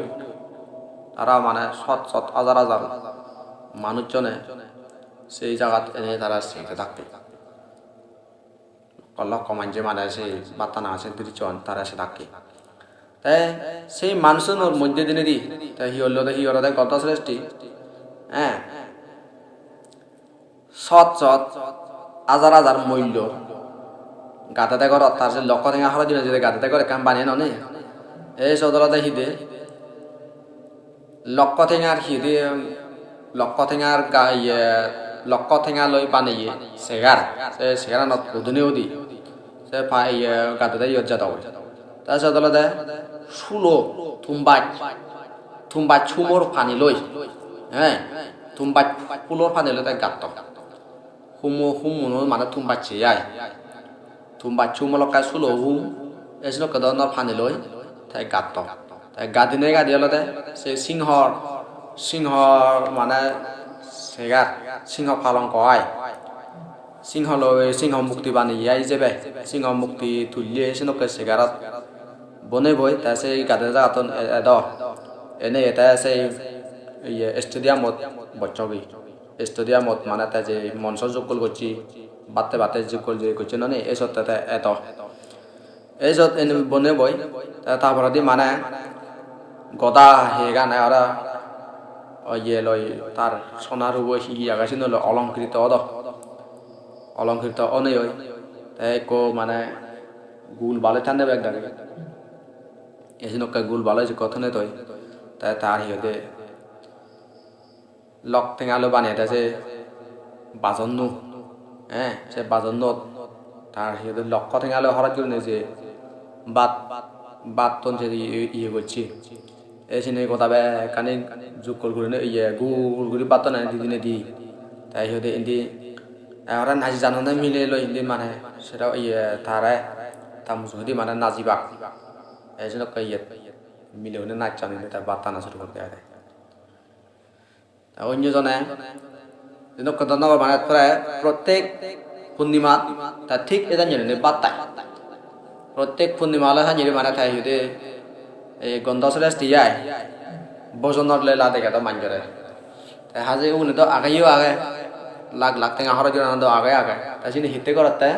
তারা মানে শত হাজার মানুষজনে সেই জায়গা এনে তারা সেখানে থাকতে লক্ষ মানছে মানে সেই বার্তা না আছে তিরিজন তারা এসে থাকে তাই সেই মানুষের মধ্যে দিনে দি তাই হিওর গত শ্রেষ্ঠী হ্যাঁ সৎ হাজার মূল্য গাতাতে কর তার সে লক্ষ থেকে হওয়ার জন্য যদি গাতাতে করে কাম বানিয়ে ননে এই সদলতে হিদে লক্ষ থেকে আর হিদে লক্ষ থেকে আর লক্ষ থেকে লই বানিয়ে সেগার নত উদুনেও দি সে গাতাতে ইয়জ্জা দাও তার সদলতে সুলো থুমবাই ছুমোর পানি লই হ্যাঁ থুমবাই ফুলোর পানি লই তাই গাত হুমুনো মানে থুমবাই চেয়াই থুমবাই ছুমলকাই সুলো হুম এসিনো কদন পানি লই তাই গাত তাই গাদিনে গাদিয়ালতে সে সিংহর মানে সেগার সিংহ পালন কয় সিংহ মুক্তি বানিয়াই যাবে সিংহ মুক্তি তুলিয়ে সিনকে সেগারত বনে বই তা সেই গাদে যাতন এদ এনে এটা সেই স্টেডিয়ামত বচ্চবি স্টেডিয়ামত মানে তা যে মঞ্চ যোগল করছি বাতে যোগল যে করছে ননে এসব তাতে এত এইসব এনে বনে বই তারপরে দি মানে গদা হেগানে ওরা লই তার সোনার রূপ হিয়াগাছিল অলঙ্কৃত অলঙ্কৃত অনেই তাই কো মানে গুল বালে থান দেবে একদাকে এসিনকা গুল বালে যে কথনে তৈ তাই তার হিয়তে লক টেঙালো বানিয়ে তাছে বাজন্ন হ্যাঁ সে বাজন্ন তার হিয়তে লক্ষ টেঙালো হঠাৎ করে নিয়েছে বাত তন যে ইয়ে করছি এসিনে কথা বে কানে যোগ করে গুল গুলি বাত না দিদিনে দি তাই হিয়তে ইন্দি ওরা নাজি জানো না মিলে লো হিন্দি মানে সেটা তারা তামুসুদি মানে নাজিবাক এই জন্য মিলে হলে নাচ জানি তার বার্তা না শুরু করতে হয় অন্যজনে মানে প্রায় প্রত্যেক পূর্ণিমা তার ঠিক এটা জানি বার্তা প্রত্যেক পূর্ণিমা হলে জানি মানে তাই যদি এই গন্ধসলে যায় বজনের লেলা দেখে তো মাঞ্জরে তাই হাজে উনি তো আগেও আগে লাখ টেঙা হরে জন্য আনন্দ আগে তাই তিনি হিতে করতে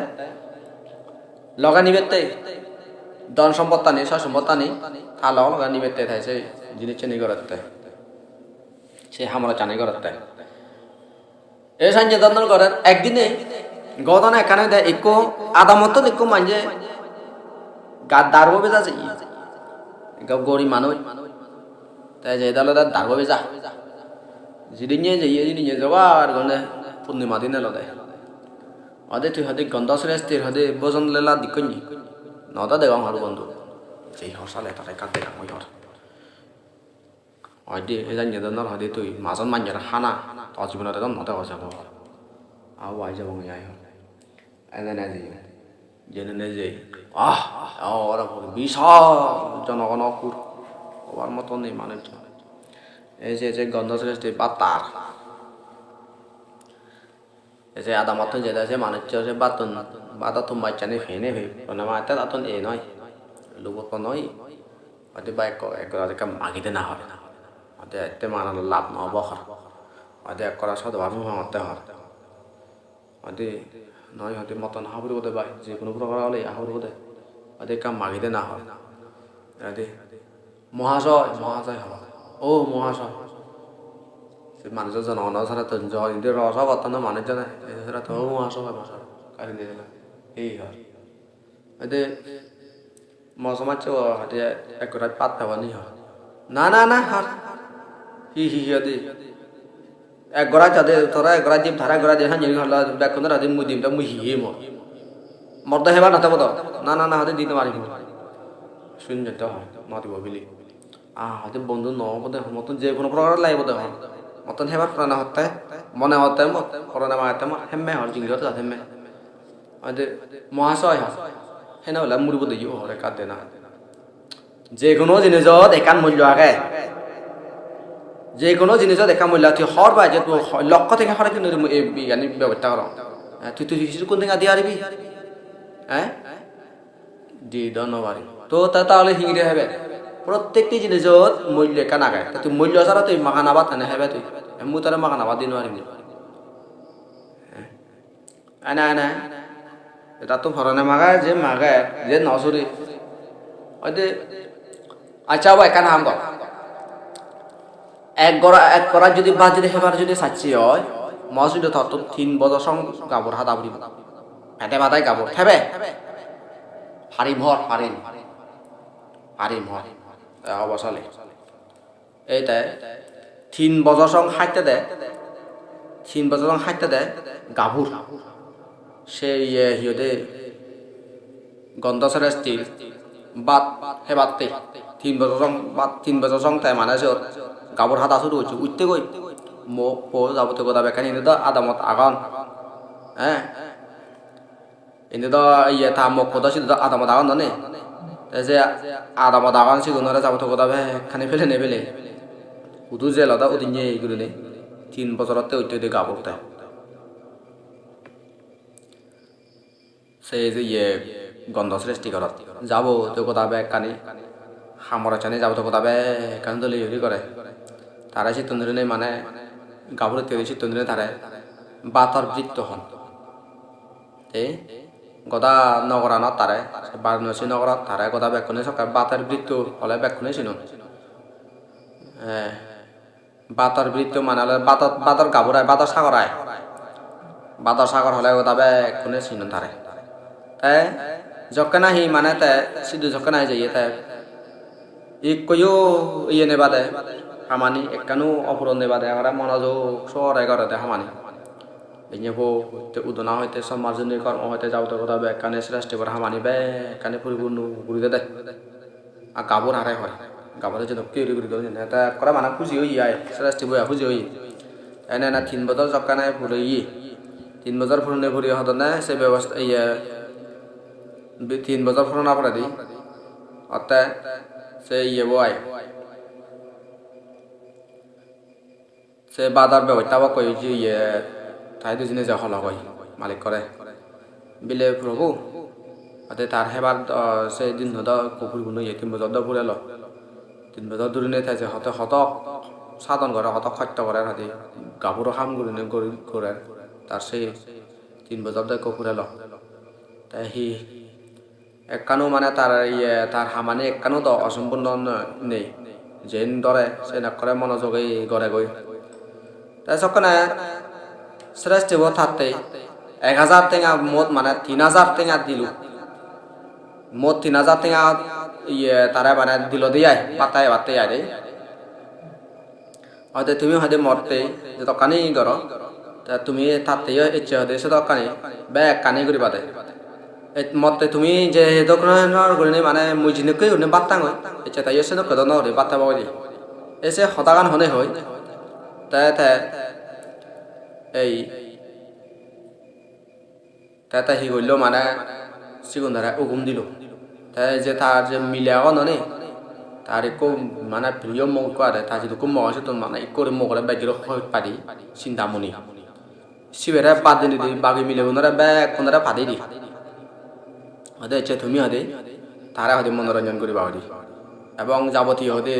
লগা নিবেতে ধন সম্পদ টানি সয় সম্পদ টানি আর লগা নিবেতে থাকে সেই জিনিস চেনি করতে সে হামরা চানি করতে এই সাঞ্জে দন্দন করেন একদিনে গদনা এখানে দেয় একো আধা মতন একো মাঞ্জে গাত দাঁড়বো বেজা যাই গরিব মানুষ তাই যে দলে দাঁড়বো বেজা জিদিনে যাইয়ে জিদিনে যাওয়া আর গনে পূর্ণিমা দিনে লদে অদে তুই হদে গন্ধ শ্রেষ্ঠের হদে বজন লেলা দিকনি নদা দেওয়া হর বন্ধু সেই হসালে তারাই কাটে ওই হর হয়দে এজান যেদনর হদে তুই মাজন মাঞ্জার হানা তো জীবনে তো নদে হসাব আও আই যাব আই হল এনে না যাই জেনে নে যাই ওরা বিশাল জনগণ কুর ওর মতো নেই মানুষ এই যে গন্ধ শ্রেষ্ঠ বাতার এসে আদা মতন যেটা আছে মানুষ যে বাতা তো বাচ্চানে ফেনে মানে মাতে তাতন এ নয় লোক নয় হয়তো বা এক মাগিতে না হয় হয়তো এতে মানানো লাভ নহব হয়তো এক করা সদ ভাবি মাতে হয় হয়তো নয় হয়তো মতন হাবুর বোধে বা যে কোনো প্রকার হলে হাবুর বোধে হয়তো কাম মাগিতে না হয় হয়তো মহাশয় হয় ও মহাশয় মানুষের জনগণ ছাড়া তো রস কথা না মানুষজনে ছাড়া তো মহাশয় কারি দিয়ে এই হয় হয়তো মশমাচ্ছে হয়তো এক রাত পাত পাবানি হয় না হার হি হদে এক গড়া যাদের তোরা এক গড়া দিম ধারা গড়া দিয়ে হাঁড়ি হল দেখুন রাতে মুই দিমটা মুই হিয়ে মর্দ হেবার নাতে বদ না হতে দিতে পারিব শূন্য তো হয় মাতিব বিলি হয়তো বন্ধু নবদে মতন যে কোনো প্রকার লাগব দেহ মতন হেবার প্রাণ হতে মনে হতে করোনা মাতে হেম্মে হর জিঙ্গি হতে হেম্মে হয়তো মহাশয় হয় হেন হলে মুড়িব দিও হরে কাঁদে না যে কোনো জিনিসত একান মূল্য আগে যে কোনো জিনিসত একা মূল্য তুই হর পাই যে তুই লক্ষ্য থেকে হরে কিন্তু এই বিজ্ঞানী ব্যবস্থা কর তুই কিছু কোন থেকে দিয়ে আরবি হ্যাঁ দি ধন্যবাদ তো তাহলে হিংড়ে হবে প্রত্যেকটি জিনিসত মূল্য একা নাগায় তুই মূল্য ছাড়া তুই মাখানাবাদ এনে হবে তুই মু তারা মাখানাবাদ দিন পারিনি না এটা তো ভরণে মাগায় যে নসরি হয়তো আচ্ছা একা নাম কর এক গড়া যদি বা যদি হেবার যদি সাচ্ছি হয় মসজিদে তো 3 বছর সং গাবর হাতা বুড়ি ফেটে বাদায় গাবর থেবে হারিম হর অবসালে এইটাই 3 বছর সং হাইতে দেয় গাভুর সেই হিয়দে গন্ধ শ্রেষ্ঠী বাত হেবাতে তিন বছর সং তাই মানে গাবর হাতা শুরু হচ্ছে উঠতে গই মোক পো যাবতে কথা বেখানি তো আদামত আগান হ্যাঁ ini to iya tamu kota sih to ada modagan to nih, jadi ada modagan sih gunanya jamu to kota be, kan ini ne beli, udah jela to udah nyai gitu nih, 3 বছর te udah di gabung teh, saya itu iya gondos resti korat, jamu to kota be kan ini, hamor aja nih jamu to kota be kan to liuri kore, tarai sih tundure nih mana, gabung te sih tundure tarai, batar brit hon, গদা নগরানত তারে বারনসি নগরাত তারে গদা বেকুনে সকাল বাতার বৃত্ত হলে বেকুনে ছিল বাতার বৃত্ত মানে হলে বাতার গাবরায় বাতার সাগর হলে গদা বেকুনে ছিল তারে তাই যকে নাহি মানে তে সিধু যকে নাহি যাইয়ে তাই ইকয়ো ইয়ে নেবাদে হামানি একানু অপূরণ নেবাদে আমরা মনোযোগ সরে করে দে Hamani Inyabo te udona hoite samarjoni karma hoite jauta kota be kane srashti bar hamani be kane puribunu guri de a gabor hare hoy gabore je dokke guri do ne ta kora mana khushi hoi ai srashti boya khushi hoi ene na 3 বছর জকানে পুরই 3 বছর পুরনে পুরি হতো না সে ব্যবস্থা ইয়া 3 বছর পুরনা পড়া দি অতে সে ইয়ে বয় সে বাদার ব্যবস্থা বা কই যে ইয়ে তাই দুজনে যা হল হয় মালিক করে বিলে প্রভু আতে তার হেবার সেই দিন হদ কুকুর গুলো 3 বছর দা পুরেল 3 বছর দূরে নেই থাকে হত সাধন করে হত খট্ট করে হাতে গাবুর হাম গুলিনে করে তার সেই 3 বছর দা কুকুরেল তাই হি একানো মানে তার ইয়ে তার হামানে একানো তো অসম্পূর্ণ নেই যেন ধরে সে না করে মনোযোগে গড়ে গই তাই সকানে শ্রেষ্ঠ ব থাকতে 1000 টেঙা মত মানে 3000 টেঙা দিল মত 3000 টেঙা ইয়ে তারা মানে দিল দিয়াই পাতায় বাতে আরে হয়তো তুমি হয়তো মরতে যে দোকানে করো তা তুমি থাকতে ইচ্ছে হতে সে দোকানে ব্যাগ কানে করি বাদে মতে তুমি যে দোকানের গড়ি মানে মুজিনকে উনি বাত্তা গই ইচ্ছে তাই এসে দোকান নরে বাত্তা বলি এসে হতাগান হনে হয় তাই এই তাই হি গইল মানে সিগুন্দারা উগুম দিল তাই যে তার যে মিলে আগন নে তার একো মানে প্রিয় মগ করে তা যদি কুম মগছে তো মানে করে মগরে বাইরে হয় পারি চিন্তামণি শিবেরা বাদ দিন দি বাকি মিলে ওনারা ব্যাগ কোনরা ফাদি দি হদে ইচ্ছে তুমি হদে তারা হদে মনোরঞ্জন করি বাড়ি এবং যাবতীয় হদে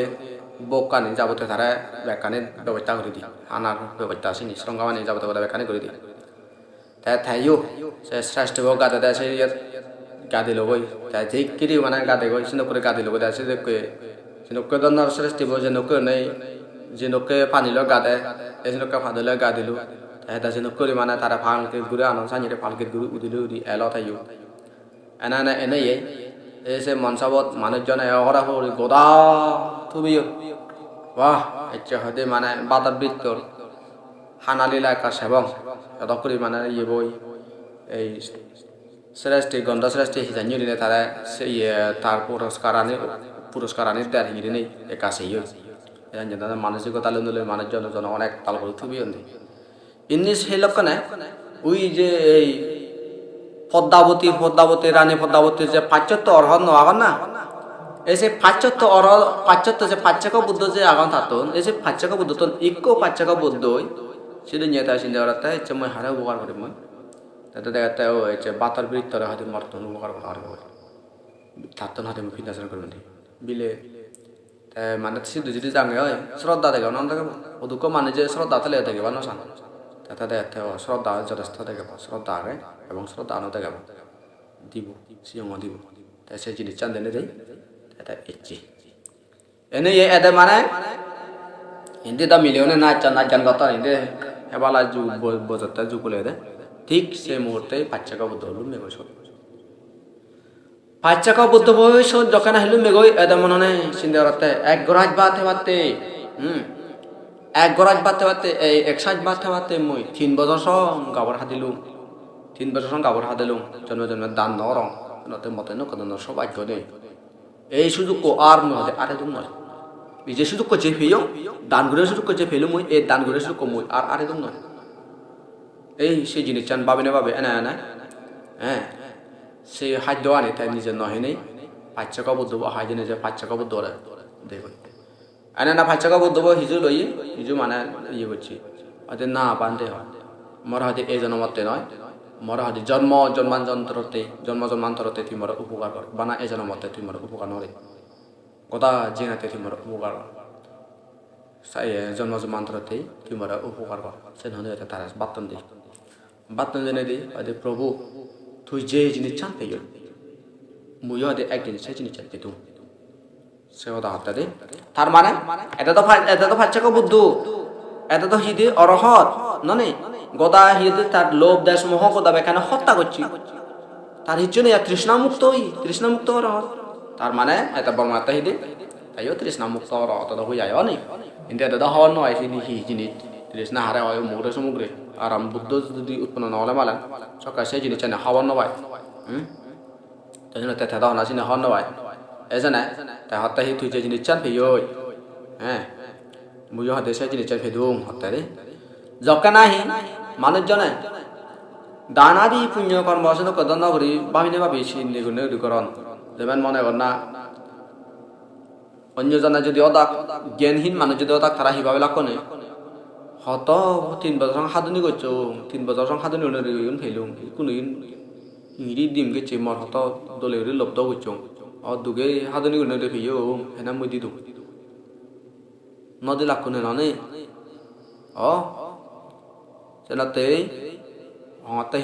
বোকানি যাবতীয় তারা ব্যাকানে ব্যবস্থা করে দি আনার ব্যবস্থা আছে নি শ্রঙ্গামানি যাবতীয় কথা ব্যাকানে করে দি তাই থাইও সে শ্রেষ্ঠ গাদে দেয় সে গাদি লগই তাই ঠিক কিরি মানে গাদে গই সিনো করে গাদি লগই দেয় সে দেখে সিনোকে দন্নার শ্রেষ্ঠ যে নকে নেই যে নকে পানিল গাদে এই নকে ফাদিল গাদিলু তাই তা সিনো করে মানে তারা ফালকে ঘুরে আনন্দ সানিরে ফালকে ঘুরে উদিলু উদি এলো থাইও এনা এনে এসে মনসাবত মানুষজনে অহরা হরি গোদা তুমিও বাহ ইচ্ছে হতে মানে বাতার বৃত্তর হানালীলা একা সেবং এত করে মানে ইয়ে বই এই শ্রেষ্ঠ গন্ধ শ্রেষ্ঠ হিজানি দিনে তারা ইয়ে তার পুরস্কার আনি দেয় হিঁড়ি নেই একা সেই মানসিকতা লুন্দলে মানুষজন অনেক তাল করে থুবি ইনি সেই লক্ষণে ওই যে এই পদ্মাবতী রানী পদ্মাবতীর যে পাশ্চাত্য অরহন আগান না এই যে পাশ্চাত্য যে পাচ্চাক বুদ্ধ যে আগান থাকুন এই যে পাচ্চাক বুদ্ধ তো ইকো পাচ্চাক বুদ্ধই সেটা নিয়ে তাই চিন্তা করাতে ইচ্ছে মই হারে উপকার করি মই তাতে দেখাতে হয়েছে বাতার বৃত্তরে হয়তো মর্তন উপকার করা হবে থাকতন হাতে মুখ ফিনাশন করবেন বিলে মানে সিদ্ধু যদি জানে হয় শ্রদ্ধা দেখে নাম দেখে ওদুকো মানে যে শ্রদ্ধা তাহলে দেখে বা নসান তাতে দেখাতে শ্রদ্ধা যথেষ্ট দেখে শ্রদ্ধা আগে এবং শ্রদ্ধা আনো দেখে দিব সিংহ দিব তাই সেই জিনিস চান দেনে দেয় এটা ইচ্ছে এনে এদে মানে হিন্দি দা মিলিয়নে নাচ কথা হিন্দি হেবালা বজারটা জুকুলে দে ঠিক সেই মুহূর্তে পাচ্চাকা বুদ্ধ হল মেঘ পাচ্চাকা বুদ্ধ বয়স যখন আহিল মেঘই এদে মনে চিন্তা করতে এক গরাজ বাতে এই 160 বাতে মই 3 বছর সং গাবর হাদিলুম জন্ম দান নরং নতে মতে নকদন সবাই গনে এই সুযোগ আর মধ্যে আরে দম নয় এই যে সুযোগ যে ফেয় দান করে সুযোগ যে ফেলো মই এই দান করে সুযোগ মই আর আরে দম নয় এই সেই জিনিস চান ভাবে না ভাবে এনা এনা হ্যাঁ সে খাদ্য আনে তাই নিজের নহে নেই পাঁচশা কাপড় দেবো হাইজে নিজে পাঁচশা কাপড় দৌড়ে দেখো এনে না পাঁচশা কাপড় দেবো হিজু লই হিজু মানে ইয়ে করছি হয়তো না বান্ধে হয় মরা হয়তো এই জন্মতে নয় মরা হয়তো জন্মান্তরতে তুই মরা উপকার কর বানা এই জন্মতে তুই মরা উপকার নরে কথা জিনাতে তুই মরা উপকার কর জন্মান্তরতে তুই মরা উপকার কর সে নদী তারা বাতন জেনে দি হয়তো প্রভু তুই যে জিনিস চান পেয়ে মুইও হয়তো একদিন সেই জিনিস চান পেতুম সে কথা হত্যা দে তার মানে এটা তো ফাচ্চাকে বুদ্ধ এটা তো হিদে অরহত ননে গদা হিদে তার লোভ দেশ মোহ গদা এখানে হত্যা করছি তার হিজনে তৃষ্ণামুক্ত অরহত তার মানে এটা বর্মাতা হিদে তাইও তৃষ্ণামুক্ত অরহত তো হয়ে যায় অনেক কিন্তু এটা তো হওয়ার নয় হি জিনিস তৃষ্ণা হারে হয় মুগরে সমুগ্রে আর বুদ্ধ যদি উৎপন্ন নহলে মালেন সকাল সেই জিনিস চাই না হওয়ার নয় তাই জন্য তেথা দাও না চিনে হওয়ার নয় এই জানে তাই হত্যা হি তুই যে জিনিস চান পেয়ে হ্যাঁ মুজো হাতে সেই জিনিস চান ফেদুম হত্যা রে যকা নাহি মানুষজনে দান আদি পুণ্য কর্ম আছে তো কদন নগরী ভাবিনে ভাবি নিগুণে করণ যেমন মনে কর না অন্যজনে যদি অদাক জ্ঞানহীন মানুষ যদি অদাক তারা হিভাবে লাখনে হত 3 বছর সাধনী করছো 3 বছর সাধনী ফেলুম কোনো ইংরি ডিম গেছে মর হত দলে লব্ধ করছো দুগে সাধনী করে ফেও হেনা মই দিদু নদী লাখনে ননে সেনাতে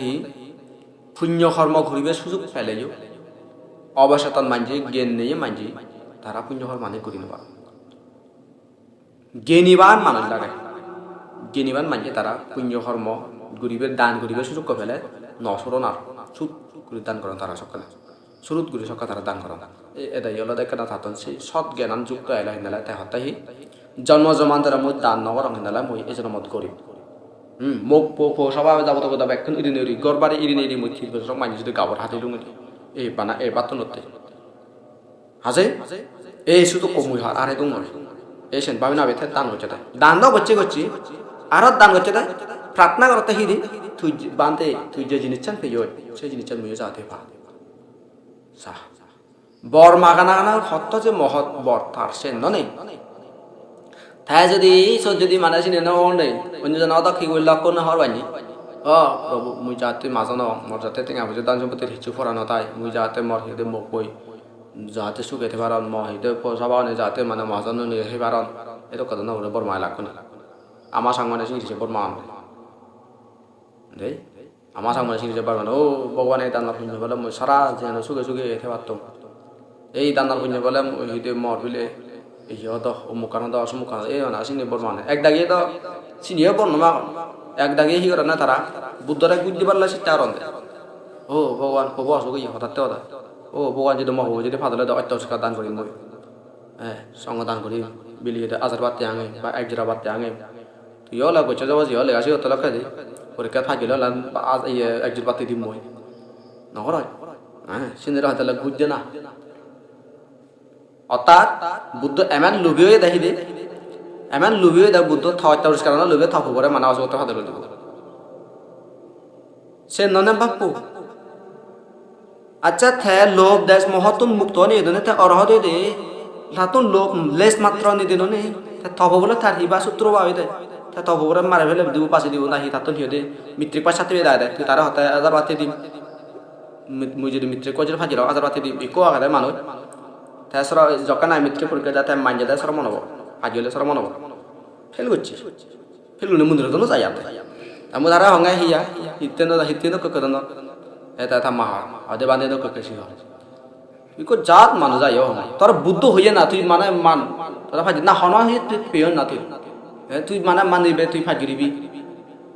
হি পুণ্য কর্ম ঘুরিবে সুযোগ ফেলেও অবসতন মানজি জ্ঞান নেই মানজি তারা পুণ্য কর্ম মানে করি নেবা জ্ঞানীবান মানুষ লাগে জ্ঞানীবান মানজি তারা পুণ্য কর্ম ঘুরিবে দান ঘুরিবে সুযোগ ফেলে নসরণ আর সুদ করে দান করেন তারা সকালে শুরুত করে সকাল তারা দান করেন এটাই হলো দেখে না থাকুন সেই সৎ জ্ঞান যুক্ত এলা হিনালা তাই হতাহি জন্ম জমান্তরা মই দান নগর হিনালা মই এই জন্য মত করি মোক পো সবাই যাব তো কথা এখন ইরিনে গড়বারে ইরিনে মই ঠিক বছর মানি যদি গাবর হাতে লুঙে এই বানা এই বাতনতে হাজে এই শুধু কমুই হার আর একদম নয় এই সেন ভাবি না বেথে দান হচ্ছে তাই দান দাও করছে আর দান করছে তাই প্রার্থনা করতে হিদি তুই বানতে তুই যে জিনিস চান পেয়ে সেই জিনিস চান মই যাতে পা বর মাগানা হত্য যে মহৎ বর তার সে ননে তাই যদি মানে চিনে নেই অন্যজন অদক্ষি করলে কোনো হর বাইনি প্রভু মুই যাতে মাজন মর যাতে টেঙা বুঝে দান সম্পত্তির হিচু ফরানো তাই মুই যাতে মর হিদে মোক বই যাতে সুখেতে পারন ম হিদে পয়সাবানে যাতে মানে মাজন নিয়ে পারন এটা কথা না বলে বরমায় লাগবে না আমার সাংমানে চিনিছে বরমা দেই আমার সামনে চিনিছে পারবেন ও ভগবান এই দান্নার পুণ্য বলে মই সারা যেন সুখে এতে পারতাম এই দান্নার পুণ্য বলে হিদে মর বিলে এই হতো অমুকানো দাও অসমুকানো এই না চিনি বর্মানে এক দাগিয়ে তো চিনিও বর্ণমা এক দাগিয়ে হি করে না তারা বুদ্ধরা বুদ্ধি পারলে সেটা আর ও ভগবান কব আসুক হঠাৎ হতা ও ভগবান যদি মহ যদি ফাদলে দাও অত্যাচার দান করি মই হ্যাঁ সঙ্গ দান করি বিলিয়ে আজার বাড়তে আঙে বা এক জোড়া বাড়তে আঙে তুই হলে গছ যাবো যে হলে আসি হতো লক্ষ্য দি পরীক্ষা থাকিলে একজোর বাতি দিম মই নহর হ্যাঁ সিনেরা হয়তো বুঝছে না অর্থাৎ বুদ্ধ এমন লোভীয় দেখি দে এমন লোভীয় দেখ বুদ্ধ থাওয়ার কারণে লোভে থাকবো পরে মানা অজগত হাতে দিব সে ননে বাপু আচ্ছা থে লোভ দেশ মহত্ব মুক্ত নিয়ে দেনে তে অরহত দে লাতুন লোভ লেস মাত্র নিয়ে দেন নে থব বলে তার হিবা সূত্র পাবে দে থব বলে মারে ফেলে দিব পাশে দিব না হি তাতুন হিয়ে দে মিত্রিক পাশ সাথে দেয় তুই তারা হতে আজার বাতি দিম মুই যদি মিত্রিক কজের ফাজিল আজার বাতি দিম ইকো আগারে মানুষ তাই সর যখন আমি মিত্র পরীক্ষা যাতে মাইন যায় সর মনে হবো আজিলে সর মনে হবো ফেল করছি ফেলুনে মন্দিরের জন্য যাই আমি তারা হঙ্গাই হিয়া হিতে ককে দন এটা এটা মাহা আদে বান্ধে ককে সিংহ ইকো জাত মানুষ যাই হঙ্গাই তোর বুদ্ধ হইয়া না তুই মানে মান তোরা ফাজি না হন তুই পেয় না তুই মানে মানিবে তুই ফাজিরিবি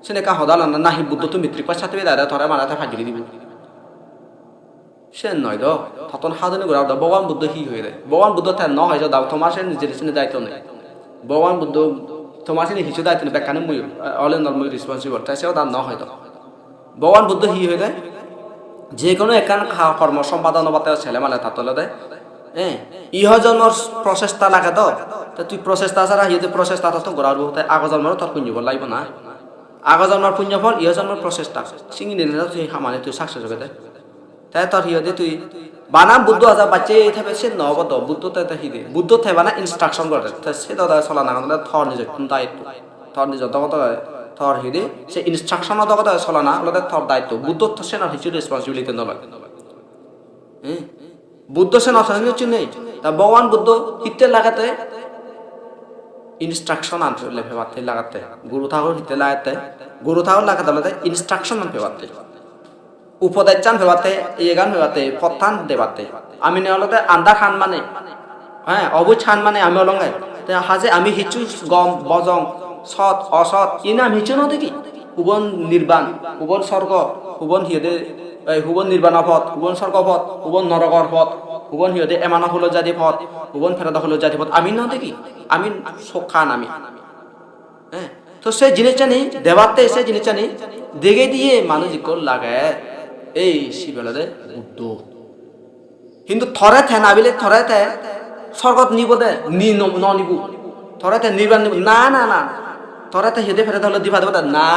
সেনেকা সদাল না হি বুদ্ধ তুই মিত্রিক পাশ সাথে দাদা তোরা মানাতে ফাজিরি দিবি সে নয় দ থতন সাধনে ঘুরাও দাও ভগবান বুদ্ধ হি হয়ে যায় ভগবান বুদ্ধ তার ন হয় দাও তোমার সে নিজের সিনে দায়িত্ব নেই ভগবান বুদ্ধ তোমার সিনে হিসু দায়িত্ব নেই বেকানে মুই অল ইন অল মুই রেসপন্সিবল তাই সেও তার ন হয় তো ভগবান বুদ্ধ হি হয়ে যায় যে কোনো একান কর্ম সম্পাদন বাতে ছেলে মালে তাতলে দেয় ইহ জন্মর প্রচেষ্টা লাগে তো তুই প্রচেষ্টা ছাড়া হিতে প্রচেষ্টা তো গড়ার তাই আগ জন্মরও তোর পুণ্য ফল লাগবে না আগ জন্মর পুণ্য ফল ইহ জন্মর প্রচেষ্টা সিঙ্গি দিনে তুই হামানে তুই সাকসেস হবে তাই তোর হিতে তুই বানা বুদ্ধ আজা বাচ্চে থাকবে সে নবদ বুদ্ধ তাই হিদে বুদ্ধ থাই বানা ইনস্ট্রাকশন করে সে তো চলা না থর নিজে দায়িত্ব থর নিজে দগত থর হিদে সে ইনস্ট্রাকশন দগত চলা না ওদের থর দায়িত্ব বুদ্ধ সে না হিসেবে রেসপন্সিবিলিটি নলয় বুদ্ধ সে নথি নেই তা ভগবান বুদ্ধ হিতে লাগাতে ইনস্ট্রাকশন আনতে ভেবাতে লাগাতে গুরু ঠাকুর হিতে লাগাতে গুরু ঠাকুর লাগাতে ইনস্ট্রাকশন আনতে ভেবাতে উপদেশ চান ভেবাতে ইয়ে গান ভেবাতে পথান দেবাতে আমি নেওয়ালতে আন্দা খান মানে অবুজ খান মানে আমি অলঙ্গাই হাজে আমি হিচু গম বজং সৎ অসৎ ই নাম হিচু ন দেখি হুবন নির্বাণ হুবন স্বর্গ হুবন হিয়দে হুবন নির্বাণ পথ হুবন স্বর্গ পথ হুবন নরকর পথ হুবন হিয়দে এমান হল জাতি পথ হুবন ফেরত হল জাতি পথ আমি ন দেখি আমি খান আমি তো সে জিনিস জানি দেবাতে সে জিনিস জানি দেখে দিয়ে মানুষ ইকল লাগে এই শিবেলদে বুদ্ধ কিন্তু থরে থে নাবিলে থরে থে স্বর্গত নিব দে ন নিবু থরে থে নির্বাণ নিব না না না থরে থে হেদে ফেরত হল দিবা দেব না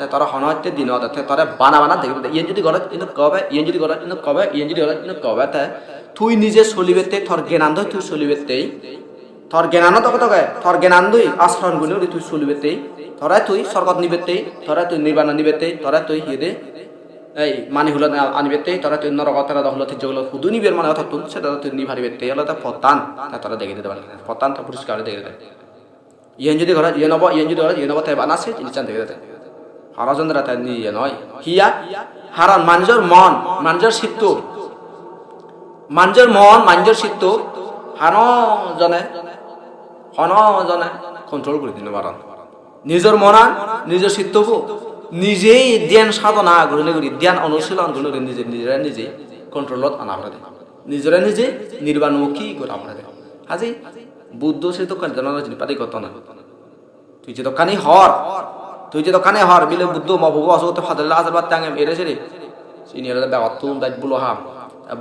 তোরা হনতে দিন তোরা বানা বানা দেখবে ইয়ে যদি গলত কিন্তু কবে ইয়ে যদি গলত কিন্তু কবে ইয়ে যদি গলত কিন্তু কবে তুই নিজে চলিবেতে থর জ্ঞানান্ধ তুই চলিবেতেই থর জ্ঞানানো তক তকে থর জ্ঞানান্ধই আশ্রয়ণ গুলো তুই চলিবেতেই থরা তুই স্বর্গত নিবেতেই থরা তুই নির্বাণ নিবেতেই থরা তুই হিদে এই মানি হলো আনিবেতেই তোরা তুই নরকত হলো ঠিক যেগুলো হুদু নিবের মানে অর্থাৎ তুই সেটা তুই নিভারিবেতেই হলো তা ফতান তোরা দেখে দিতে পারে ফতান তো পরিষ্কার দেখে দেয় ইয়ে যদি ঘর ইয়ে নব ইয়ে যদি ঘর ইয়ে নব তাই বানাছে জিনিস দেখে দেয় হারাজনরা তাই নিয়ে নয় হিয়া হারান মানুষের মন মানুষের চিত্ত মানুষের মন মানুষের চিত্ত হানজনে কন্ট্রোল করে দিন পারান নিজের মনান নিজের চিত্তকু নিজেই ধ্যান সাধনা করে করি ধ্যান অনুশীলন করে নিজেরা নিজে কন্ট্রোলত আনা করে দেয় নিজেরা নিজে নির্বাণমুখী করে আমরা দেয় হাজি বুদ্ধ সে তো পাতি কত না তুই যে দোকানি হর বিলে বুদ্ধ মহবুব অসুখ ফাদুল্লাহ আজরবাদ টাঙে এরে সেরে সিনিয়র ব্যাপার তুম দায়িত্ব বলো হাম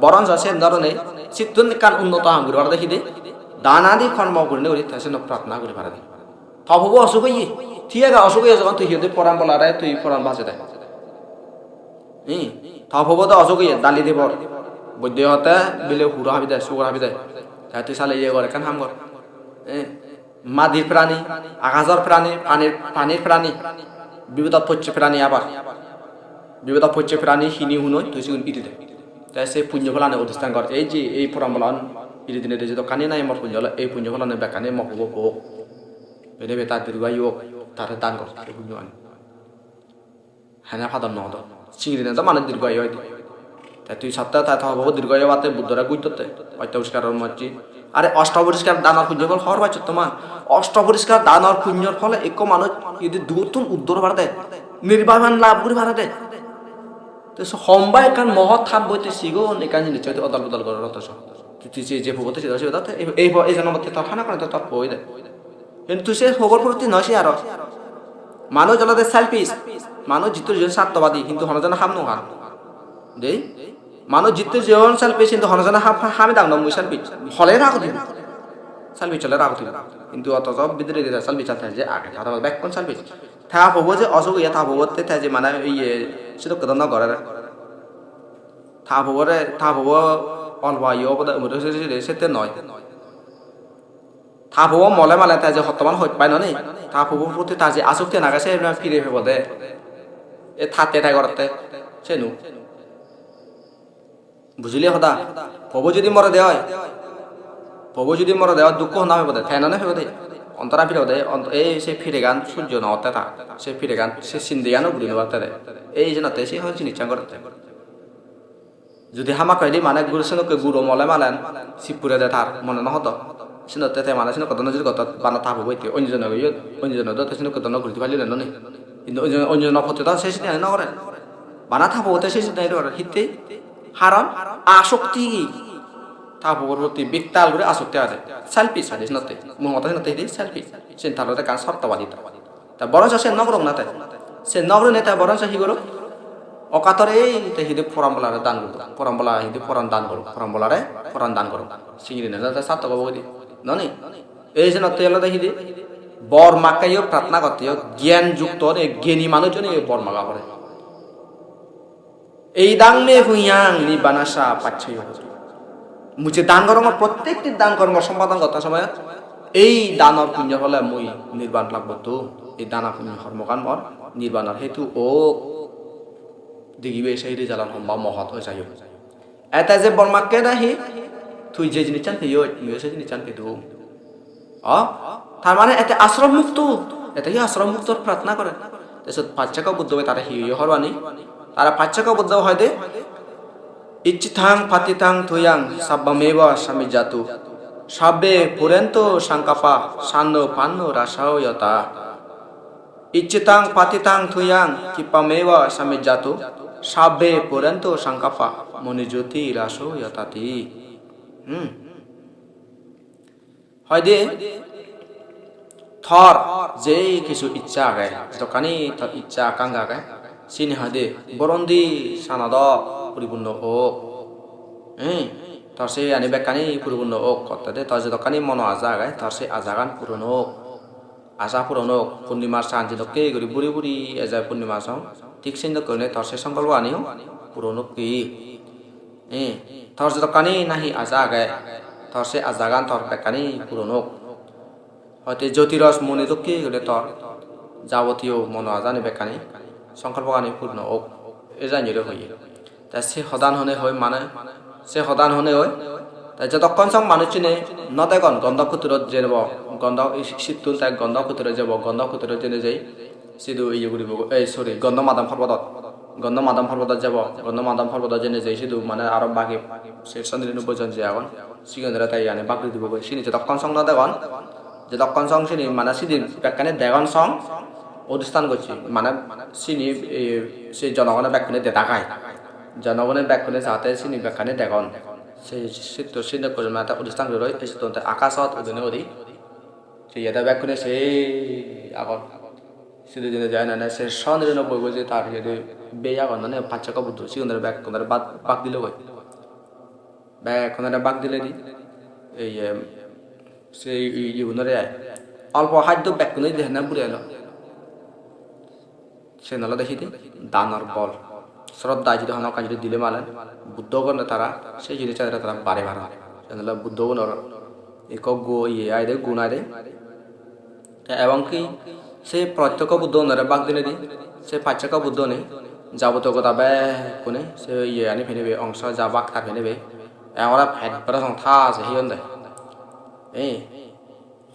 বরঞ্চ সে ধরনে চিত্তুন কান উন্নত হাম করে দেখি দে দানাদি কর্ম করে করি সে প্রার্থনা করে পারে হবু অসুখ ইয়ে ঠিক আছে অসুখ হয়ে যখন তুই হিতে পরাণ বলা রে তুই পরাণ বাঁচে দেয় হব তো অসুখ ইয়ে দালি দিব বৈদ্য হতে বিলে হুড়ো হাবি দেয় সুগর হাবি দেয় তাই তুই চালে ইয়ে করে কেন হাম কর মাদির প্রাণী আকাশের প্রাণী পানির প্রাণী বিপদ পচ্ছে প্রাণী আবার বিপদ পচ্ছে প্রাণী হিনি হুনই তুই সেগুন ইতি দেয় তাই সে পুণ্য ফলানে অধিষ্ঠান কর এই যে এই পরাণ বলান ইতি দিনে যে দোকানে নাই মর পুণ্য এই পুণ্য ফলানে বেকানে মহবুব হোক বেনে তার দীর্ঘায়ু হোক তারে দান কর পুণ্য আনি হ্যাঁ ফাদর নহত চিংড়ি তো মানুষ দীর্ঘায়ু হয় তাই তুই সপ্তাহে তাই হব দীর্ঘায়ু বাতে বুদ্ধরা গুইতে অত্যপরিষ্কার মর্জি আরে অষ্টপরিষ্কার দানার পুণ্য ফল হর পাইছ তোমার অষ্টপরিষ্কার দানার পুণ্যর ফলে এক মানুষ যদি দূরতুন উদ্ধার ভাড়াতে নির্বাণ লাভ করে ভাড়াতে তো সম্বাই এখান মহৎ থাপ বইতে শিগুন এখান জিনিস অদল বদল করার অত তুই যে ভোগতে এই জন্য তোর খানা করে তোর বই দেয় কিন্তু তুই সে খবর প্রতি নয় সে আরো মানুষ জলাতে সেলফিস মানুষ জিতুর জীবন স্বার্থবাদী কিন্তু হনজন হাম নহান দেই মানুষ জিতুর জীবন সেলফিস কিন্তু হনজন হামে দাম নয় সেলফিস হলে রাখো দিন সেলফি চলে রাখো দিন কিন্তু অত সব বিদ্রে সেলফি চাতে যে আগে কথা ব্যাক কোন সেলফিস থা হবো যে অসুখ ইয়ে থা হবোতে থা যে মানে ইয়ে সেটা কত না করে থা হবো অল্প ইয়ে বোধ সেতে নয় থাপ হবো মলে মালে তাই যে বর্তমান হইত পাই নয় থাপ হবো প্রতি তার যে আসক্তি নাগাছে ফিরে ফেব দে এ থাকতে তাই করতে সে নু বুঝলি সদা হবো যদি মরে দেওয়া দুঃখ না হইব দে ফেন হইব দে অন্তরা ফিরে দে এই সে ফিরে গান সূর্য নতে তা সে ফিরে গান সে সিন্ধি গানও ঘুরি নেবার দে এই যে নাতে সে হয়েছে নিচ্ছা করতে যদি হামা কইলি মানে গুরু সেনকে গুরু মলে মালেন শিবপুরে দে তার মনে নহত সিনতে তাই মানে সিন কত নজর কত বানা থাপ হইতে অন্যজন দতে সিন কত নগরীতে পাইলি না নে কিন্তু অন্যজন ফতে তো শেষ না করে বানা থাপ হতে শেষ নাই রে হিতে হারাম আসক্তি থাপ প্রতি বিকতাল করে আসক্তি আছে সেলফি সাদিস নতে মমতা নতে হিতে সেলফি সিন তালতে কান সত্যবাদী তা বড় সে নগর না তাই সে নগর নেতা বড় সে হি করো অকাতরে তে হিদে ফরামবলারে দান করো ফরামবলা হিদে ফরান দান করো ফরামবলারে ফরান দান করো সিঙ্গিরি না যাতে সাত কব দি ননি এই যে নতে এলো হিদে বর মাকাইও প্রার্থনা করতে জ্ঞান যুক্ত জ্ঞানী মানুষজন এই বর মাগা করে এই দাং মে হুইয়াং নিবানাসা পাচ্ছই মুছে দান কর্ম প্রত্যেকটি দান কর্ম সম্পাদন করতে সময় এই দানর পুণ্য হলে মুই নির্বাণ লাভ করতো এই দানা পুণ্য কর্মকান মর নির্বাণের হেতু ও দিগিবে সেই রেজাল্ট সম্ভব মহৎ হয়ে যায় এটা যে বর্মাকে নাহি তুই যে জিনিস চান পেয়ে সেই জিনিস চান পেয়ে তার মানে এতে আশ্রম মুক্ত এটাই আশ্রম মুক্ত প্রার্থনা করে তাৰপিছত পাচ্চাকা বুদ্ধ হয় তারা হিয় হরবানি তারা পাচ্চাকা বুদ্ধ হয় দে ইচ্ছিতাং পাতিতাং থুয়াং সাব্বামেবা স্বামী জাতু সাব্বে পুরেন্ত সংকাপা সান্ন পান্ন রাসায়তা ইচ্ছিতাং পাতিতাং থুয়াং কিপামেবা স্বামী জাতু সাব্বে পুরেন্ত সংকাপা মনিজ্যোতি রাসায়তাতি হয় দে থর যে কিছু ইচ্ছা আগে দোকানি থর ইচ্ছা আকাঙ্ক্ষা আগে সিনে হয় দে বরন্দি সানাদ পরিপূর্ণ হোক তোর সে আনি বেকানি পরিপূর্ণ হোক করতে দে তোর যে দোকানি মন আজা আগে তোর সে আজাগান পূরণ হোক আশা পূরণ হোক পূর্ণিমার সাঞ্জি দকে গরি বুড়ি বুড়ি এজায় পূর্ণিমা সং ঠিক সিন্ধ করে তোর সে সংকল্প আনিও পূরণ হোক কি তোর যে দোকানি নাহি আজা আগে তোর সে আজাগান তোর বেকানি পূরণ হোক হয়তো জ্যোতিরস মনে দকে গেলে তোর যাবতীয় মন আজানি বেকানি সংকল্প আনি পূর্ণ হোক এ জানিয়ে হইয়ে তাই সে সদান হনে হয় মানে সে সদান হনে হয় তাই যতক্ষণ সব মানুষ চিনে নদেগন গন্ধ খুতুরত যে যাব গন্ধ শীতুল তাই গন্ধ খুতুরে যাব গন্ধ খুতুরে জেনে যাই সিধু ইয়ে ঘুরিব এই সরি গন্ধ মাদাম পর্বতত যাব গন্ধ মাদাম পর্বতত জেনে যাই সিধু মানে আরো বাকি সে 99 জন যে এখন সিগন্ধরা তাই আনে বাকি দিব সিনি যতক্ষণ সং নদেগন যে তখন সং সিনি মানে সিদিন ব্যাখ্যানে দেগন সং অধিষ্ঠান করছি মানে সিনি সেই জনগণের ব্যাখ্যানে দেখায় জনগণের ব্যাখ্যানে যাতে সিনি ব্যাখ্যানে দেগন সেই সিদ্ধ সিদ্ধ করে মানে অধিষ্ঠান করে রয় আকাশত ওদিনে ওদি সেই এটা ব্যাখ্যানে সেই আগত সিদ্ধ দিনে যায় না সে 99 যে তার বে আগন মানে পাঁচক বুদ্ধ সিগন্ধের ব্যাখ্যানের বাক দিলে হয় ব্যাখ্যানের বাক দিলে দি এই সেই ইউনরে অল্প খাদ্য ব্যাখ্যানে দেখে না বুড়ে এলো সে নলা দেখি দানর বল শ্রদ্ধা যদি হন কাজ দিলে মালেন বুদ্ধগণ তারা সেই জিনিস তারা বারে বাড়া সে নলা বুদ্ধগণর এক গো ইয়ে আয় দে গুণ আয় দে এবং কি সে প্রত্যক্ষ বুদ্ধ নরে বাক দিলে দি সে পাঁচক বুদ্ধ নেই যাবতীয় কথা বে কোনে সে ইয়ে আনি ফেনেবে অংশ যা বাক তার ফেনেবে এমরা ফেট বেড়া সংথা আছে হিয়ন দেয়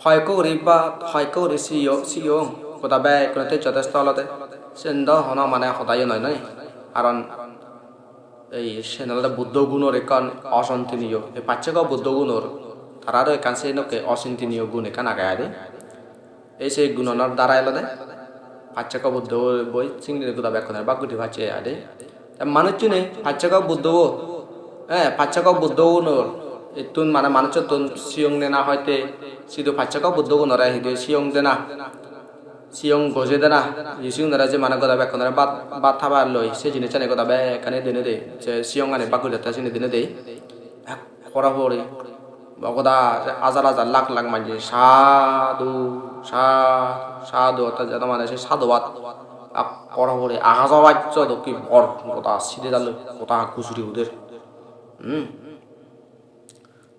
হয়কো রে সিও কথা বে কোনতে যথেষ্ট হলতে সেন্দ হন মানে সদায় নয় নয় কারণ এই সেনালতে বুদ্ধ গুণর একান অসন্তিনীয় এই পাচ্ছেক বুদ্ধ গুণর তারারও একান সে নকে অচিন্তনীয় গুণ একান আগায় দে এই সেই গুণনার দ্বারা এলো দে পাচ্ছেক বুদ্ধ বই সিংহ কথা ব্যাখ্যানের বা গুটি ভাচ্ছে আদে মানুষ চিনে পাচ্ছেক বুদ্ধ পাচ্ছেক বুদ্ধ গুণর তুন মানে মানুষের তুন সিয়ং দেনা হয়তে সিধু পাচ্ছেক বুদ্ধ গুণর হিদে সিয়ং দেনা সিয়ং গজে দেনা সিয়ং দেনা যে মানে কথা ব্যাখ্যানের বাদ থাবা লই সে জিনিস চানে কথা ব্যাখ্যানে দিনে দে যে সিয়ং আনে বাকুল যেতে সিনে দিনে দে করা পড়ে বকদা হাজার হাজার লাখ লাখ মাঝে সাধু সাধু অর্থাৎ যেন মানে সে সাধুবাদ করা পড়ে আগাজবাচ্য কি বর কথা সিধে যাল কথা খুচুরি ওদের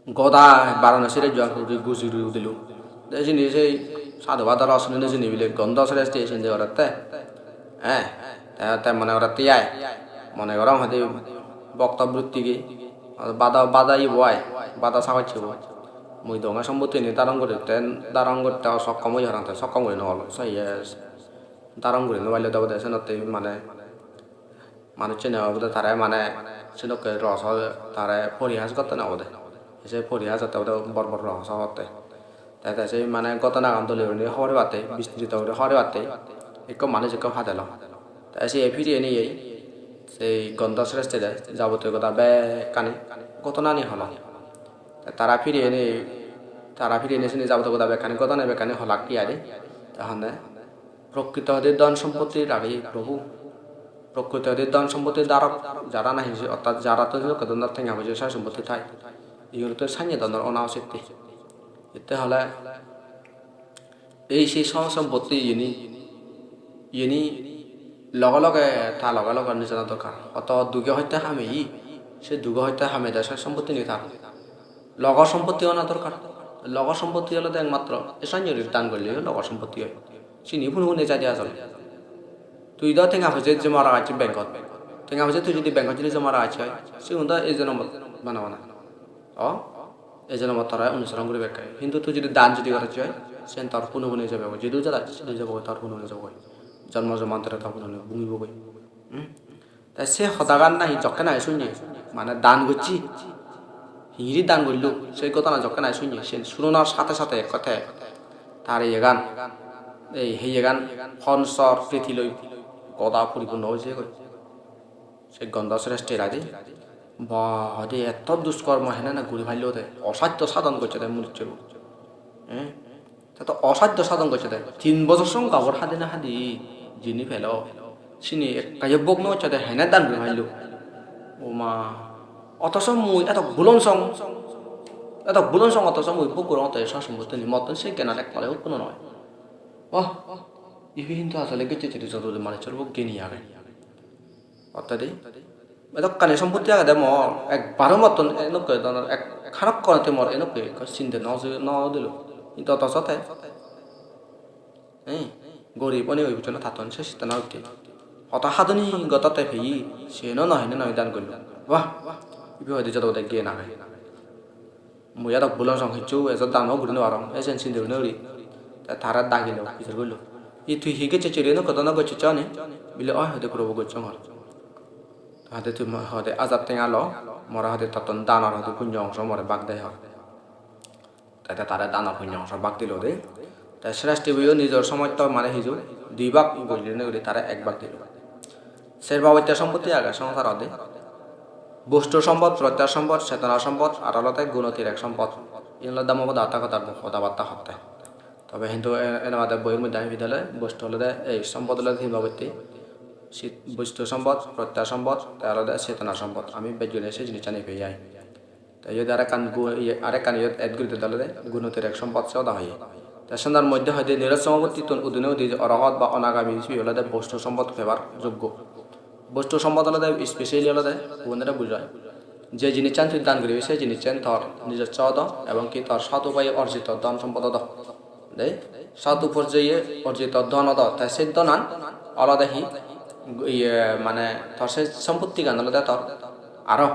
গদা বারাণসীর জল গুজুরি দিল দেখি সেই সাধুবাদ আর অসুবিধা জিনিস বিলে গন্ধ শ্রেষ্ঠ সিন্ধে ওরাতে তাই মনে ওরা তিয়ায় মনে করা হয়তো বক্তবৃত্তিকে বাদাই বয় বাদা সাহায্য মই দমে সম্পত্তি নি দারং করে দারং করতে সক্ষম হয়ে হারাতে সক্ষম করে নহল সেই দারং করে নোবাইলে দেবো দেশে নতে মানে মানুষ চেনে হবে তারা মানে সেনকে রস তারা পরিহাস করতে না বোধ সে পরিহাস হতে বড় বড় রস হতে তাই তাই সেই মানে ঘটনা আন্দোলন হরে বাতে বিস্তৃত করে হরে বাতে এক মানুষ এক ফাদেল তাই সে ফিরিয়ে নিয়ে সেই গন্ধ শ্রেষ্ঠ দেয় যাবতীয় কথা বে কানি ঘটনা নি হল তারা ফিরিয়ে এনে যাবতীয় কথা বেকানি ঘটনা বেকানি হলাক কি আরে তাহলে প্রকৃত হতে ধন সম্পত্তির আগে প্রকৃতি ধন সম্পত্তি দ্বারা যারা নাহি অর্থাৎ যারা তো দন্দর থেকে হবে সাই সম্পত্তি থাই এগুলো তো সাইয়ে দন্দর অনাবশ্যক এতে হলে এই সেই সম্পত্তি ইনি লগে লগে তা লগে লগে নিজের দরকার অত দুগে হইতে হামে সে দুগে হইতে হামে দেয় সাই সম্পত্তি নিয়ে থাক লগর সম্পত্তি অনা দরকার লগর সম্পত্তি হলে তো একমাত্র সাইয়ের দান করলে লগর সম্পত্তি হয় চিনি ফুন ফুনে যাই দেওয়া চলে তুই দ ঠেঙা হয়েছে যে মারা আছে ব্যাংকত ঠেঙা হয়েছে তুই যদি ব্যাংকত যদি জমা আছে সে উন্দা এই জন্য বানাবো না এই জন্য তারা অনুসরণ করে বেকায় কিন্তু তুই যদি দান যদি করা চাই সে তার পুনঃ পুনে যাবে যদিও যা যাব তার পুনঃ যাব জন্ম জমান্তরে তার পুনঃ ভূমিব তাই সে সদাগান নাই যকে নাই শুনিয়ে মানে দান করছি হিঁড়ি দান করলো সেই কথা না যকে নাই শুনিয়ে সে শুনোনার সাথে সাথে এক কথায় তার এই গান এই সেই গান ফনসর পৃথিবী গদা পরিপূর্ণ হয়েছে সে গন্ধ শ্রেষ্ঠ রাজি বাদে এত দুষ্কর্ম হেনে না ঘুরি ভাইলেও দেয় অসাধ্য সাধন করছে দেয় মৃত্যুর তো অসাধ্য সাধন করছে দেয় 3 বছর সঙ্গে গাবর হাতে না হাদি যিনি ফেল চিনি কাজে বক নচ্ছে দেয় হেনে দান ঘুরি ভাইল ও মা অথচ মুই এত বুলন সং অথচ মুই বকুর অত শাসম্ভূত মতন সে কেনার এক পালেও কোনো নয় ইভি কিন্তু আসলে গেছে যত মানে চলবো গেনি আগে অর্থাৎ কানে সম্পত্তি আগে দেয় মর একবারও মতন এনেকে এক খারাপ করতে মর এনেকে চিনতে ন দিল কিন্তু অত সতে গরিব অনেক ওই পিছনে থাতন সে শীত না উঠতে অত হাতনি গততে ফেই সে নয় দান করল বাহ ইভি হয়তো যত গিয়ে না খাই মুই এত বুলন সংখ্যু এসব দানও ঘুরিনো আরাম এসেন চিনতে নরি তারা দাগিল পিছর করল ই তুই হিগে চেচেরি ন কত না গেছে চানে বিলে হয়তো প্রভু করছো মর হাতে তুই হতে আজাদ টেঙা ল মরা হতে ততন দানার হতে পুঞ্জ অংশ মরে বাগ দেয় হয় তাই তারা দানা পুঞ্জ অংশ বাগ দিল দে তাই শ্রেষ্ঠ বইও নিজের সময় তো মানে হিজু 2 ভাগ বললি না তারা 1 ভাগ দিল সের বাবত্যা সম্পত্তি আগে সংসার হতে বস্তু সম্পদ প্রত্যার সম্পদ চেতনা সম্পদ আর আলাদা গুণতির এক সম্পদ এগুলো দাম দাতা কথাবার্তা হতে তবে কিন্তু এর বইয়ের মধ্যে আমি বিদ্যালয় বস্তু হলে এই সম্পদ হলে হিমবাবতী বস্তু সম্পদ প্রত্যার সম্পদ তার আলাদা চেতনা সম্পদ আমি বেজনে এসে জিনিসটা নিয়ে পেয়ে যাই তাই যদি আরেক কান একগুলিতে দলে গুণতির এক সম্পদ সদা হয় তার সন্ধ্যার মধ্যে হয়তো নিরজ সমাবর্তী অধীনেও দিয়ে অরহৎ বা অনাগামী হলে বস্তু সম্পদ ফেবার যোগ্য বস্তু সম্পদ হলে স্পেশালি হলে বন্ধুরা বুঝায় যে জিনিস চান তুই দান করবি সেই জিনিস চান তোর নিজের চদ এবং কি তোর সৎ উপায়ে অর্জিত ধন সম্পদ দেয় সৎ উপর্যয়ে অর্জিত ধন তাই সেই ধনান আলাদাহি মানে তোর সেই সম্পত্তি গান হলে তোর আরো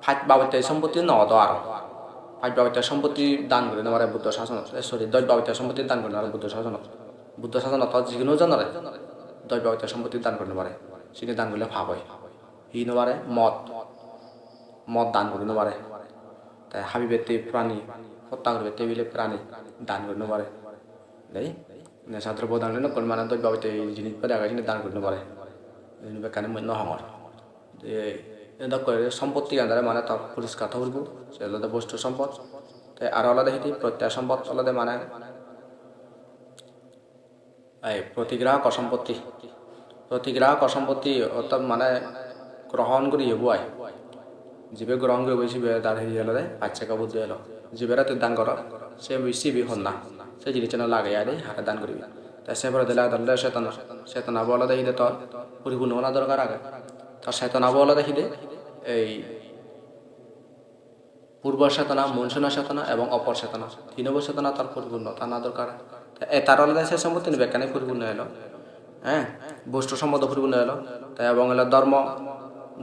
ফাইট বাবত্যা সম্পত্তি নদ আরো ফাইট বাবত্যা সম্পত্তি দান করে নেওয়ার বুদ্ধ শাসন দশ বাবত্যা সম্পত্তি দান করে নেওয়ার বুদ্ধ শাসন অর্থাৎ যিকোনো জনরে দশ বাবত্যা সম্পত্তি দান করে নেবারে সেটা দান করলে ভাব হয় নেবারে মদ দান করে নেবারে তাই হাবি বেতে প্রাণী হত্যা করবে টেবিলে প্রাণী দান করে নেবারে দেই ছাত্র প্রদান করে কোন মানে দশ বাবত্যা এই জিনিস দেখা দান করে নেবারে বেকানে নহর করে সম্পত্তি আন্দারে মানে তার পরিষ্কার করব সে আলাদা বস্তু সম্পদ তাই আর আলাদা হিটি প্রত্যায় সম্পদ আলাদা মানে এই প্রতিগ্রাহক অসম্পত্তি অর্থাৎ মানে গ্রহণ করি এগুয়াই জীবে গ্রহণ করে বেশি তার হেরি হলো দেয় বাচ্চা কাবুদ এলো জীবেরা তুই দান কর সে বেশি বিহন না সে জিনিস লাগে আরে হাতে দান করবি তাই সে পরে দিলে দলে চেতনা বলা দেখিলে তোর পরিপূর্ণ হওয়া দরকার আগে তার চেতনা বলা দেখিলে এই পূর্ব চেতনা মনসুনা চেতনা এবং অপর চেতনা 3 নম্বর চেতনা তার পরিপূর্ণ তা না দরকার তার আলাদা সে সম্পত্তি বেকানে পরিপূর্ণ এলো বস্তু সম্পদ পরিপূর্ণ এলো তাই এবং এলো ধর্ম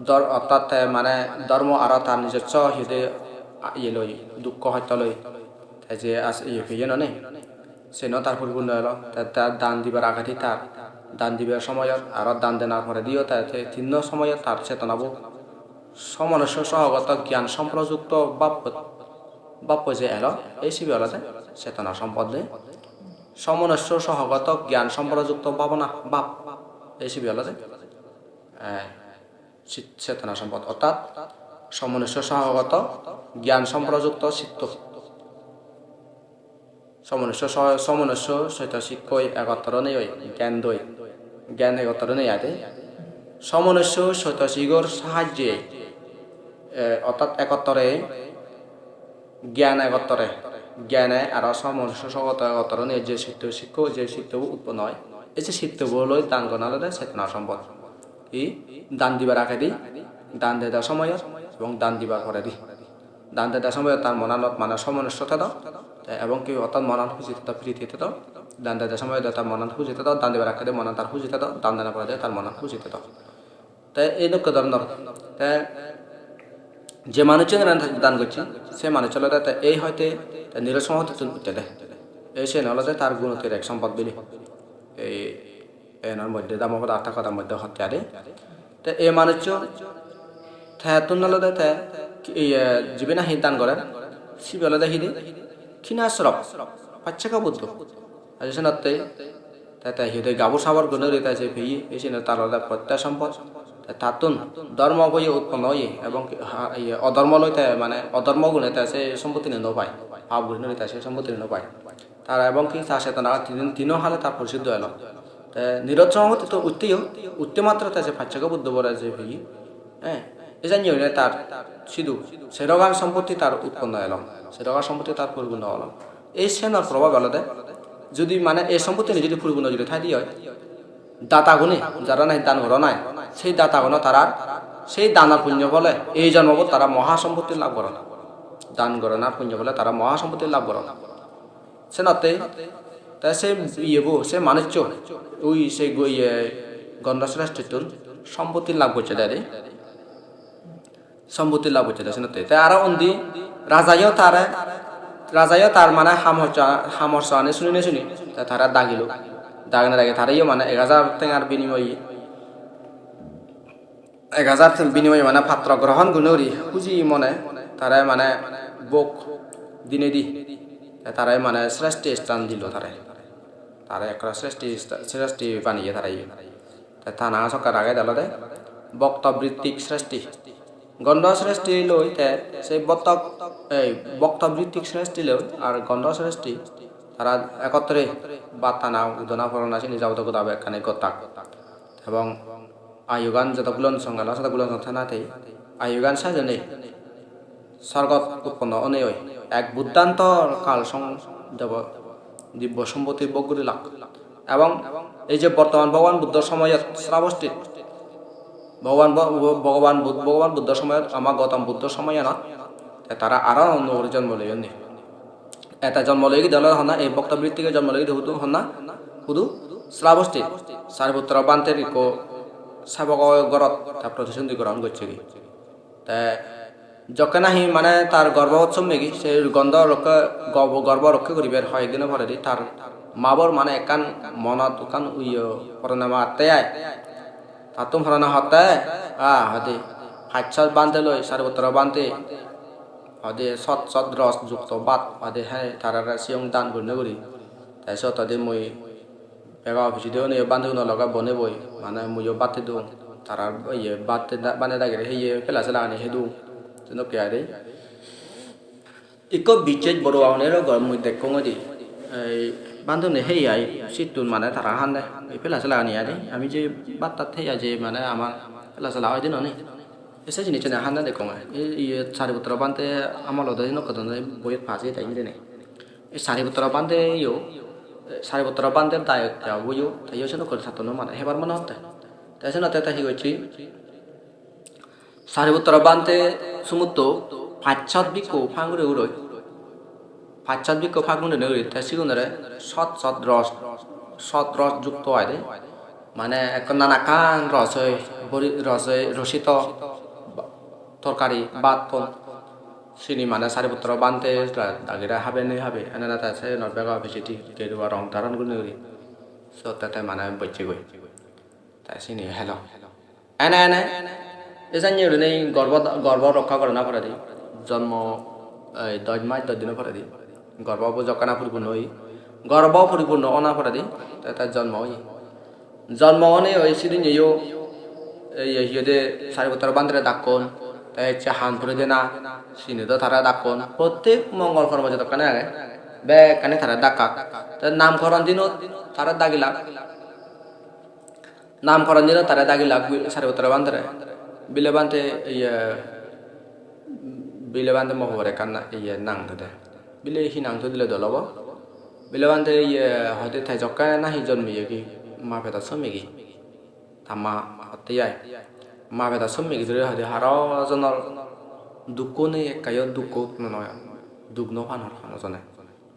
অর্থাৎ মানে ধর্ম আর তার নিজের হৃদয় ইয়ে লই দুঃখ হত্যা লই তাই যে ইয়ে নেই সে তার পরিপূর্ণ এলো তার দান দিবার আঘাতই তার দান দিবার সময় আর দান দেনার পরে দিও তাই 3 সময় তার চেতনাবো সমনস্য সহগত জ্ঞান সম্প্রযুক্ত বাপ্য যে এলো এই শিবি আলাদা চেতনা সম্পদ দেয় সমনস্য সহগত জ্ঞান সম্প্রযুক্ত ভাবনা বাপ এই শিবি আলাদা চেতনা সম্পদ অর্থাৎ সমনস্য সহগত জ্ঞান সম্প্রযুক্ত চিত্ত সমনস্য সহিত শিক্ষই একত্র নেই জ্ঞান একত্র নেই আদে সমনস্য শতশিগর সাহায্যে অর্থাৎ একত্তরে জ্ঞান একত্তরে জ্ঞানে আর সমনস্য সগত একত্তরে যে সিদ্ধ শিক্ষ যে সিদ্ধ উৎপন্ন হয় এই যে সিদ্ধ বলে দান গণালে চেতনা সম্পদ ই দান দিবার আগে দি দান দেওয়ার সময় এবং দান দিবার পরে দি দান দেওয়ার সময় তার মনানত মানে সমনস্যতা দাও এবং কি অর্থাৎ মনান খুঁজিতে দাও প্রীতিতে দাও দান দেওয়ার সময় তার মনান খুঁজিতে দাও দান দিবার আগে মনান তার খুঁজিতে দাও দান দেওয়ার পরে তার মনান খুঁজিতে দাও তাই এই নক্ষ ধরনের তাই যে মানুষের দান করছে সে মানুষ হলো এই হয়তো নিরসম হতে উঠতে দেয় এই সে হলো তার গুণতের এক সম্পদ বিলি এই এনার মধ্যে দামপদ আর্থ কথার মধ্যে হত্যা দেয় তো এই মানুষ তুন হলো জীবে না দান করেন শিবে হলো দেখি দিই কিনা সরব বাচ্চা কাবুদ্ধ সে নতে তাই হিদে গাবর সাবর গুণ রেতা যে ভেয়ে এসে তার প্রত্যয় সম্পদ তাতুন ধর্ম বই উৎপন্ন হয়ে এবং অধর্ম লইতে মানে অধর্ম গুণে সে সম্পত্তি নিয়ে পায় ভাব গুণ লইতে সে সম্পত্তি নিয়ে পায় তার এবং কি তার সে তিনও হালে তার প্রসিদ্ধ এলো নিরৎসমাগতি তো উঠতে মাত্র সে ফাচ্ছাকে বুদ্ধ বলে যে ভেয়ে হ্যাঁ এ জানি তার সিধু সেরগান সম্পত্তি তার উৎপন্ন এলো সেরগান সম্পত্তি তার পরিপূর্ণ হলো এই সেনার প্রভাব আলাদা যদি মানে এই সম্পত্তি নিয়ে যদি পরিপূর্ণ যদি ঠাই দিয়ে হয় দাতা গুণে যারা নাই দান ঘর নাই সেই দাতা গুণ তারা সেই দানার পুণ্য বলে এই জন্মবোধ তারা মহাসম্পত্তি লাভ করে না দান করে না পুণ্য বলে তারা মহাসম্পত্তি লাভ করে না সে নতে তাই সে সে মানুষ ওই সেই গণরাষ্ট্র সম্পত্তি লাভ করছে তাই সম্পত্তি লাভ করছে সে নতে তাই আরো অন্দি রাজাইও তার মানে সামর্থ্য আনে শুনি তারা দাগিল দাগানোর আগে তারাইও মানে 1000 টেঙার বিনিময়ে 1000 বিনিময়ে মানে পাত্র গ্রহণ গুণরি খুঁজি মনে তারাই মানে বুক দিনে দি তারাই মানে শ্রেষ্ঠ স্থান দিল তারা একটা শ্রেষ্ঠ বানিয়ে তারাই তা না সরকার আগে দিল দে বক্তবৃত্তিক শ্রেষ্ঠী গণ্ড শ্রেষ্ঠী লই সেই বক্তবৃত্তিক শ্রেষ্ঠী লই আর গণ্ড শ্রেষ্ঠী তারা একত্রে বার্তা না উদনা পড়না সে নিজাবত গোদাবে এখানে গতাক এবং আয়ুগান যতগুলো সংজ্ঞাল ততগুলো থানাতেই আয়ুগান সাজনে স্বর্গত উৎপন্ন অনেয় এক বুদ্ধান্ত কাল দেব দিব্য সম্পত্তি বগুড়ি লাখ এবং এই যে বর্তমান ভগবান বুদ্ধ সময়ত শ্রাবষ্টিত ভগবান বুদ্ধ সময়ত আমার গৌতম বুদ্ধ সময় না তারা আরো অন্য জন্ম লইনি এটা জন্ম লই দল হনা এই বক্তবৃত্তিকে জন্ম লই হুদু হনা হুদু শ্রাবষ্টিত সারিপুত্র বান্তের সেবক গরত তার প্রতিসন্ধি গ্রহণ করছে কি তা যকে নাহি মানে তার গর্ভোৎসব মেগি সেই গর্ভ রক্ষা করিবার হয় একদিন পরে তার মাবর মানে একান মনত ওখান পরনামা আত্মায় তাতুম হরনা হত্যায় হদে হাইছাত বান্ধে লই সারিপুত্র বান্ধে হদে সৎ রস যুক্ত বাত হদে হ্যাঁ তারা সিয়ং দান গুণ করি তাৰপিছত হদে মই এগা অফিস দিও নে বান্ধে লগা বনে বই মানে মইও বাতে দিওঁ তারা বাতে বানে দাগেৰে সেই পেলা চেলা আনি সেই দিওঁ তেনেকৈ আৰে ইকো বিচেত বড়োৱানেৰ গৰম মই দেখোঁ দি এই বান্ধনে সেই আই সিটুন মানে তারা হান দে এই পেলা চেলা আনি আরে আমি যে বাত্তাত সেই যে মানে আমার পেলা চেলা হয় দিন নে এসে জিনিস না হান দেখোঁ এই সারিপুত্র বান্ধে আমার লদে নকদন বইয়ের ফাঁসি তাই নে এই সারিপুত্র বান্ধে সারিপুত্র বান্ধের দায়ক বইও তাইও সে নকর থাকতো না মানে হেবার মনে হতে তাই সে নতে তাই করছি সারিপুত্র বান্ধে সমুদ্র পাঁচছাত বিকো ফাঙ্গুরে উড়ই পাঁচছাত বিকো ফাগুনে নেই তাই সিগুনরে সৎ রস যুক্ত হয় রে মানে এক নানাকান রসিত তরকারি বাত চিনি মানে সারিপুত্র বান্ধে দাগিরা হাবে নেই হাবে এনে না তাছে নবেগা ভেজিটি গেরুয়া রং ধারণ করে তাতে মানে বইছে গই তাই চিনি হেলো এনে এ জানি নেই গর্ব রক্ষা করে না করে দি জন্ম 10 মাস 10 দিনের পরে দি গর্ব যকানা পরিপূর্ণ হই গর্ব পরিপূর্ণ অনা পরে দি তার জন্ম অনে ওই সেদিন এই হিয়দে সারিপুত্র বান্ধে ডাকন তাই হান পরে দে না সিনিদ তারা ডাকন প্রত্যেক মঙ্গল কর্ম যে দোকানে আগে বেকানে তারা ডাকা তার নামকরণ দিনও তারা দাগিলা নামকরণ দিন তারা দাগি লাগ সারিপুত্র বান্ধে বিলে বান্ধে বিলে বান্ধে মহবরে কান্না নাংতো দে বিলে হি নাংতো দিলে দলব বিলে বান্ধে হয়তো থাই জক্কা না হি জন্মিয়ে কি মা পেতা সমিগি Dhamma hati ay ma beta summi gidre hadi haro jonor dukko ne kayo dukko no ya dugno panor hano jone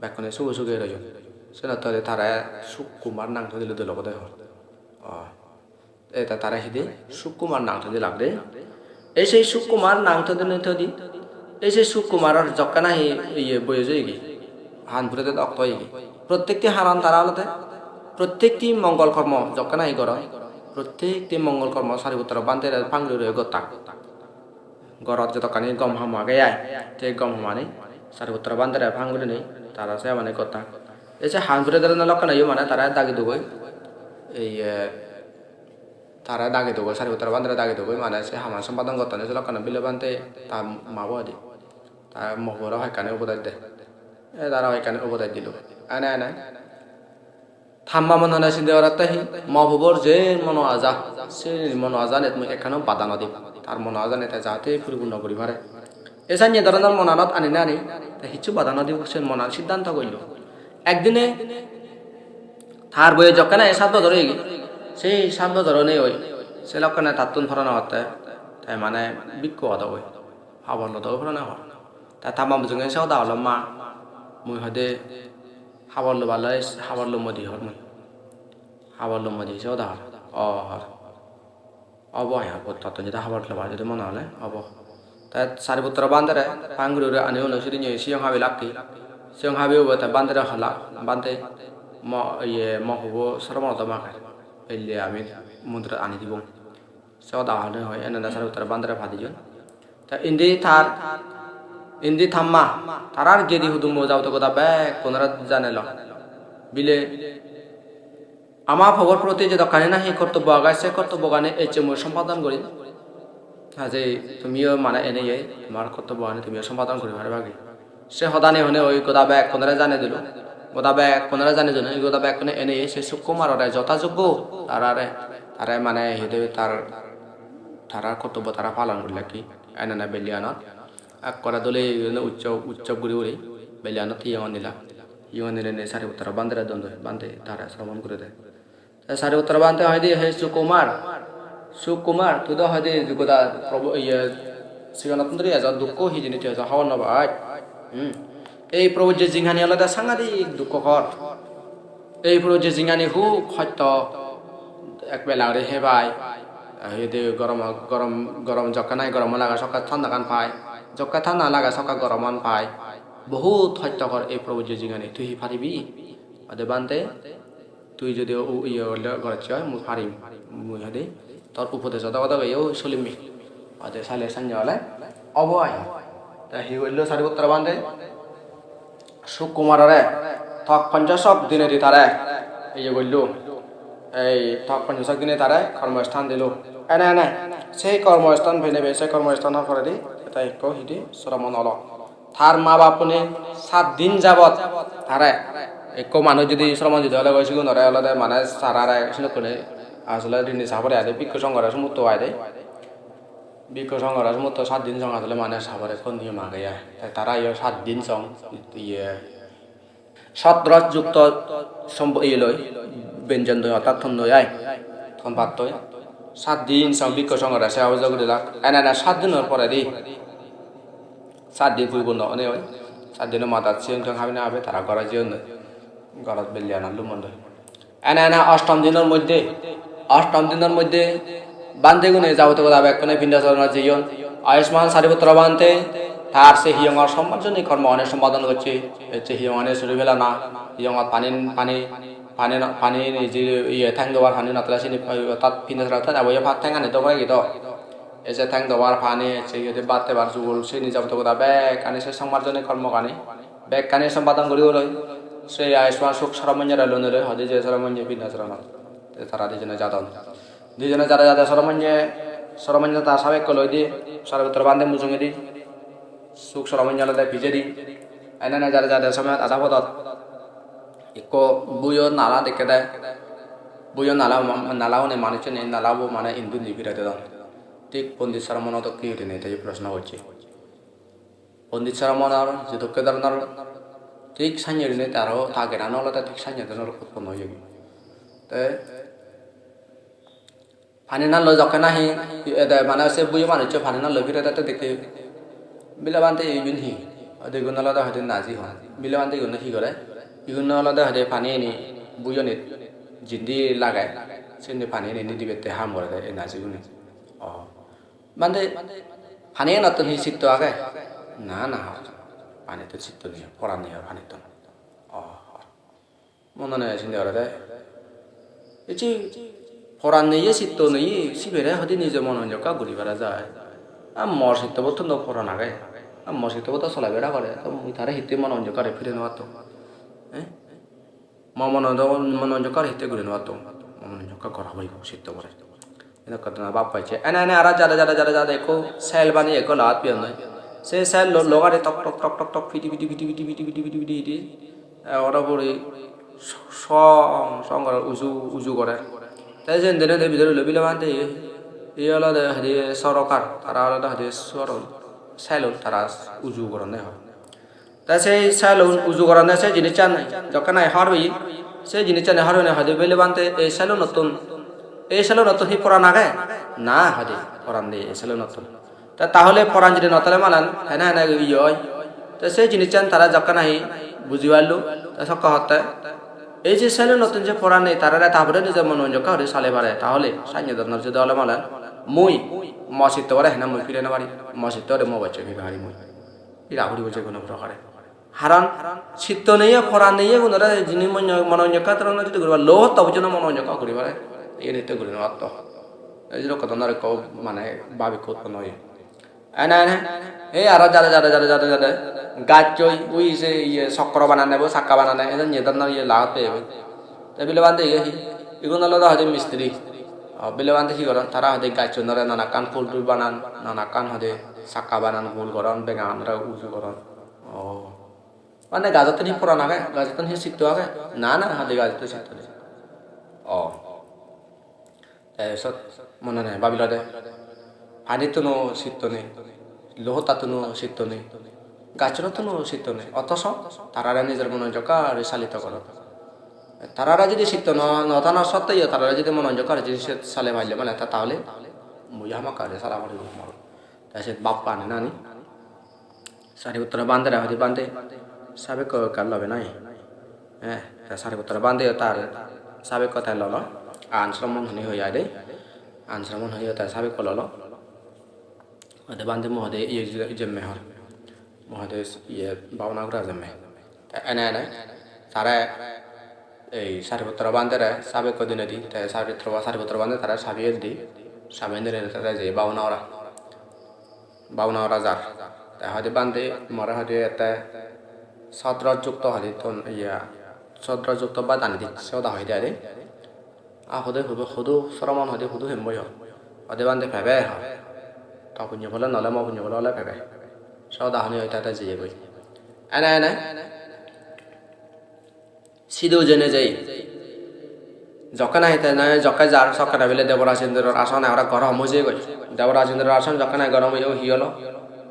bekkone sugo sugo rejo sena tore tara sukkumar nang to dile dilo bodai hor eta tara hide sukkumar nang to dilak de এই সেই সুকুমার নাং তো দিন তো দি এই সেই সুকুমারর জক্কানা বয়ে যায়গি হান পুরে দক্ত হইগি প্রত্যেকটি হারান তারা আলাদা প্রত্যেকটি মঙ্গল কর্ম জক্কানা হি গর প্রত্যেকটি মঙ্গল কর্ম সারিপুত্র বান্ধে ফাংলু রে গতাক গরত যতখানি গম হাম আগে আয় যে গম হামানি সারিপুত্র বান্ধে ফাংলু নেই তারা সে মানে গতাক এসে হান পুরে লক্কানা মানে তারা দাগি দুগই এই তারা দাগে দেবো সারিপুত্র বান্ধে দাগে দেবো মানে সে হামার সম্পাদন করতে নেই লক্ষ্য বিলে বান্ধে তা মাবো দি তা মহবরা হয়কানে উপদায় দে তারা হয়কানে উপদায় দিল এনে এনে থাম্বা মন হনে সিন্ধে ওরাতাহি মহবর যে মন আজা সে মন আজা নেত মুই এখানেও বাধা নদী তার মন আজা নেতা যাতে পরিপূর্ণ করি পারে এসা নিয়ে ধরনের মনানত আনি না আনি তা কিছু বাধা নদী সে মনার সিদ্ধান্ত করল একদিনে তার বইয়ে যখন এ সাত ধরে সেই সাত ধরনের ওই সে লক্ষণে তাত্তুন ফরানো হতে তাই মানে বিক্ষ হতো ওই হাবর লতো ফরানো হর তাই থাম্বা বুঝে সেও দা হলো মা মুই হদে হাবর লো ভালো হাবর লো মদি হর মুই হাবর লো মদি সেও দা হর হর অব হ্যাঁ তত যেটা হাবর লো ভালো যদি মনে হলে অব তাই সারিপুত্র বান্ধে পাঙ্গুরে আনি হলো সেদিন সিং হাবি লাকি সিং হাবি তাই বান্ধে হলা বান্ধে মহবো সরমত মাখায় এলে আমি মুদ্রা আনি দিব সেও দাহনে হয় এনে সারিপুত্র বান্ধে ভাদি জন তা ইন্দি থাম্মা তারার গেদি হুদুম যাও তো কথা ব্যাগ কোনরা জানেল বিলে আমার খবর প্রতি যে দোকানে না সেই কর্তব্য আগায় সে কর্তব্য গানে এই মই সম্পাদন করি যে তুমিও মানে এনে তোমার কর্তব্য গানে তুমিও সম্পাদন করি ভারে ভাগে সে সদানে হনে ওই কথা ব্যাগ কোনরা জানে দিল গোদা ব্যাগ কোনরা জানে জন এই গোদা ব্যাগ কোনে এনে সে সুকুমারে যথাযোগ্য তারা মানে হেদে তারা কর্তব্য তারা পালন করলে কি এনে না বেলিয়ানত এক করা দলে উচ্চব গুড়ি উড়ি বেলিয়ানত ইয়ন নিলা ইয়ন নিলে সারিপুত্র বান্ধে দ্বন্দ্ব বান্ধে তারা শ্রমণ করে দেয় সারিপুত্র বান্ধে হয় দিয়ে হে সুকুমার তুই তো হয় দিয়ে গোদা প্রভু শ্রীনাথন্দ্রী আজ দুঃখ হিজিনি তুই আজ হাওয়া নবা এই প্রভু যে জিংহানি আলাদা সাংঘাতিক দুঃখকর এই প্রভু যে জিংহানি হুক সত্য একবেলা রে হেবাই হেদে গরম গরম গরম জকা নাই গরম লাগা সকা ঠান্ডা গান পায় জকা ঠান্ডা লাগা সকা গরমান পায় বহুত সত্যকর এই প্রভু যে জিংহানি তুই পারিবি আদে বান্ধে তুই যদি ঘরে হয় মুই পারিম মুই হাদে তোর উপদেশ কথা চলিমি আদে সালে সাঞ্জলে অবয় তা হি হইল সারিপুত্র বান্ধে সুকুমারে থক 50 দিনে দি তারে গইল এই থক 50 দিনে তারে কর্মস্থান দিল এনে এনে সেই কর্মস্থান ভেনে সেই কর্মস্থানের পরে দি তাই হিদি শ্রমণ হল তার মা বাপনে 7 দিন যাবত তারে এক মানুষ যদি শ্রমণ দিতে হলে গেছিল নরে হলে মানে সারারে শুনে আসলে দিনে সাবরে আদে বিক্ষ সংঘর্ষ মুক্ত হয় দে বিক্ষ সংঘর্ষ মুক্ত 7 দিন সঙ্গ আসলে মানে সাবরে কোন নিয়ে মাগে যায় তারা 7 দিন সং সৎরস যুক্ত লই ব্যঞ্জন দই অর্থাৎ থন দই আয় থন ভাত দই 7 দিন সং বিক্ষ সংঘর্ষ সে আওয়াজ করে লাগ এনে 7 দিনের পরে দি 7 দিন পরিপূর্ণ অনে হয় 7 দিনের মাথা সিং থং হাবি না হবে তারা ঘরে যেও নয় ঘরত বেলিয়ান লুমন দই এনে অষ্টম দিনের মধ্যে বান্ধে গুনে যাবতে যাবে একখানে পিণ্ডাচরণের জীবন আয়ুষ্মান সারিপুত্র বান্ধে তার সে হিয়ঙর সম্মানজনী কর্ম অনেক সম্পাদন করছে হচ্ছে হিয়ঙে সরি ফেলা না হিয়ঙত পানি যে ঠ্যাং দেওয়ার পানি নাতলা চিনি তাত পিণ্ডাচরণ যাবো ভাত ঠ্যাঙানি তো করে গিয়ে এসে ঠ্যাং দেওয়ার পানি বাদতে বার যুগল সে নিজাবতে কথা ব্যাগ কানি সে সম্মানজনী কর্ম কানি ব্যাগ কানি সম্পাদন করিব লয় সেই আয়ুষ্মান সুখ সরমঞ্জের লোনে হদে যে সরমঞ্জ পিণ্ডাচরণ তারা দুজনে যারা যাদের সরমঞ্জ তার সাবেক লই দিয়ে সারিপুত্র বান্ধে মুসুঙে দি সুখ সরমঞ্জালতে ভিজে দি এনে যারা যাদের সময় আধা পদত এক বুয়ো নালা দেখে দেয় buyo nalao ne manuche ne nalao mana indu ni birate don tik pondit saramono to ki ne tayi prashna hocche pondit saramonar je dokke darnar ঠিক সাইনে রিনে তারও থাকে না নলতা ঠিক সাইনে দেনর উৎপন্ন হয়ে গেল তে ফানি না লয় যখন নাহি মানে সে বুঝে মানুষ ফানি না লয় ফিরে তাতে দেখতে বিলাবান্তে ইগুন হি দেখুন আলাদা হয়তো নাজি হয় বিলাবান্তে ইগুন হি করে ইগুন আলাদা হয়তো ফানি নি বুঝনি জিন্দি লাগায় সেনে ফানি নি দিবেতে হাম করে দেয় এই নাজি গুনি ও বান্তে ফানি না তো হি সিদ্ধ আগে না না পানি তো চিত্ত নেই পড়া নেই আর পানি তো মনে নেই চিন্তা করে এই যে পড়া নেই চিত্ত নেই সিবেরে হতে নিজে মনোযোগ ঘুরি বেড়া যায় আর মর চিত্তব তো পড়া নাগে আর মর চিত্তব তো চলাই বেড়া করে তো মুই তারে হিতে মনোযোগ করে ফিরে নেওয়া তো হ্যাঁ মনোযোগ করে হিতে ঘুরে নেওয়া তো মনোযোগ করা হইব চিত্ত করে এটা কত না বাপ পাইছে এনে এনে আর যারা দেখো সেল বানিয়ে একো লাত পিও নয় সে স্যার লগারে টক টক টক টক টক ফিটি ফিটি ফিটি ফিটি ফিটি ফিটি ফিটি ফিটি ফিটি ওরা পরে সং উজু উজু করে তাই যে দিনে ভিতরে লবিলে বান্ধে এই আলাদা হাতে সরকার তারা আলাদা হাতে স্যালুন তারা উজু করানো হয় তাই সেই স্যালুন উজু করানো সেই জিনিস চান নাই যখন হারবি সেই জিনিস চান হারবে না হাতে বেলে বান্ধে এই স্যালুন নতুন হি পড়া নাগে না হাতে পড়ান দিয়ে এই স্যালুন নতুন তাহলে পরান যদি নতলে মালান হ্যাঁ হ্যাঁ ইয়ে হয় তো সেই জিনিস তারা যখন আহি বুঝি পারলো তা সক্কা হতে এই যে সালে নতুন যে পড়া নেই তারা তারপরে নিজের মনোযোগ করে সালে পারে তাহলে সাইনে ধরনের যদি হলে মালান মুই মসিত পারে হ্যাঁ মুই ফিরে না পারি মসিত পারে মো বাচ্চা ফিরে হারি মুই রাহুরি বলছে কোনো প্রকারে হারান চিত্ত নেই পড়া নেই কোনোরা যিনি মনোযোগ যদি করবা লোহ তবে যেন মনোযোগ করি পারে এই নিতে করি না তো এই যে কত মানে ভাবি উৎপন্ন হয় এনে এনে এই আরো যারা গাছ চই ওই যে ইয়ে চক্র বানানে চাক্কা বানানে এজন নিয়েদার না ইয়ে লাগাতে তাই বিলে বান্ধে এগুলো আলাদা হয়তো মিস্ত্রি বিলে বান্ধে কি করেন তারা হয়তো গাছ চই নরে নানা কান ফুল টুল বানান নানা কান হয়তো চাক্কা বানান ফুল করেন বেগানরা উঁচু করেন ও মানে গাজতে হি পড়া নাগে গাজতে হি শিখতে আগে না না হয়তো গাজতে শিখতে নেই তাৰপিছত মনে নাই ভাবিলা দে পানীতোনো চিত্ত নেই লোহতাতোনো চিত্ত নেই গাছরতোনো চিত্ত নেই অথচ তারারা নিজের মনোযোগ আর চালিত করে তারারা যদি চিত্ত নথানা সত্ত্বেও তারারা যদি মনোযোগ আর জিনিস চালে ভাইলে মানে তাহলে মুই আমাকে আর চালা মারি মারো তাৰপিছত বাপ পানে নানি সারি উত্তরে বান্ধে রাখি বান্ধে সাবেক কাল লবে নাই হ্যাঁ সারি উত্তরে বান্ধে তার সাবেক কথায় লল আনশ্রমণ হনি হয়ে যায় আনশ্রমণ হয়ে তার সাবেক লল মহদে বান্ধে মহদে ইয়ে জন্মে হর মহদে ইয়ে ভাবনাগুলা জন্মে এনে এনে তারা এই সারিপত্র বান্ধে সাবেক দিনে দি তাই সারিপত্র বান্ধে তারা সাবিয়ে দি সাবেন্দ্রে তারা যে বাউনাওরা যার তাই হয়তো বান্ধে মরা হয়তো এটা সদ্রযুক্ত হয়তো তন ইয়া সদ্রযুক্ত বা দানি দি সেওদা হয়ে যায় হদে হুদু শ্রমণ হদে হুদু হেমবই হদে বান্ধে ফেবে হয় তা পুণ্য বলে নলে মা পুণ্য বলে ফেবে সেওদা হনি হয়তো এটা যেয়ে গই এনে এনে সিধু জেনে যাই যখন আইতে না যখন যার সকাল বেলে দেবরাজেন্দ্রের আসন ওরা গরম হয়ে গই দেবরাজেন্দ্রের আসন যখন গরম হয়ে হিয়লো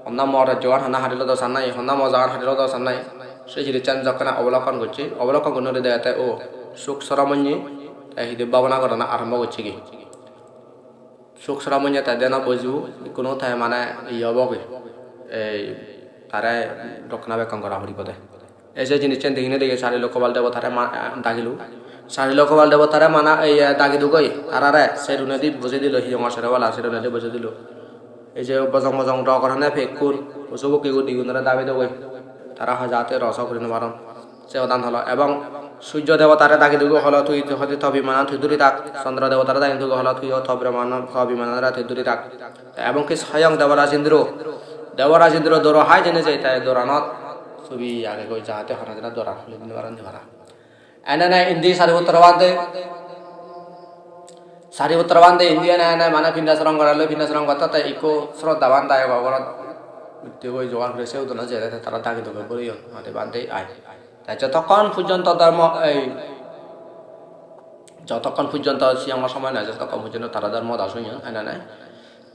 হন্না মর জোয়ার হন্না হারিল দশান নাই হন্না মজার হারিল দশান নাই সেই জিনিস যখন অবলোকন করছে অবলোকন করে দেখাতে ও সুখ সরমঞ্জি হিদে ভাবনা করানো আরম্ভ করছে কি সুখ সরমঞ্জি তাই দেনা বুঝবো কোনো ঠাই মানে ইয়ে হব কি এই তারা রক্ষণাবেক্ষণ করা হরি পদে এই যে জিনিস দেখিনে দেখে সারি লোকবাল দেবতারে দাগিলু সারি লোকবাল দেবতারে মানা এই দাগিদু গই তারারে সে রুনেদি বুঝে দিল হিজঙর সেরেওয়ালা সে রুনেদি বুঝে দিল এই যে বজং বজং র করে ফেকুর ওসব কি দ্বিগুণরে দাবি দেবই তারা হয় যাতে রস করি মারণ সে অদান হলো এবং সূর্য দেবতারে দাগি দুগো হলো তুই হতে থবিমানা তুই দূরে থাক চন্দ্র দেবতারে দাগি দুগো হলো তুই থবিমানা তুই দূরে থাক এবং কি স্বয়ং দেবরাজেন্দ্র দৌড় হাই জেনে যায় তাই দৌড়ানত ছবি আগে গই যাতে হরা যেন দৌড়া হলে কিন্তু বারান ধরা এনে নাই ইন্দি সারিপুত্র বান্ধে ইন্ডিয়া নাই মানে ফিন্দাসরং করালে ফিন্দাসরং কথা তাই ইকো শ্রদ্ধাবান তাই ভগবান মৃত্যু বই জোগান করেছে উদনা যে তারা দাগি দুগো করি হাতে বান্ধে আয় তাই যতক্ষণ পর্যন্ত ধর্ম এই যতক্ষণ পর্যন্ত সিয়াঙ্গ সময় নাই ততক্ষণ পর্যন্ত তারা ধর্ম দাসন এনে নাই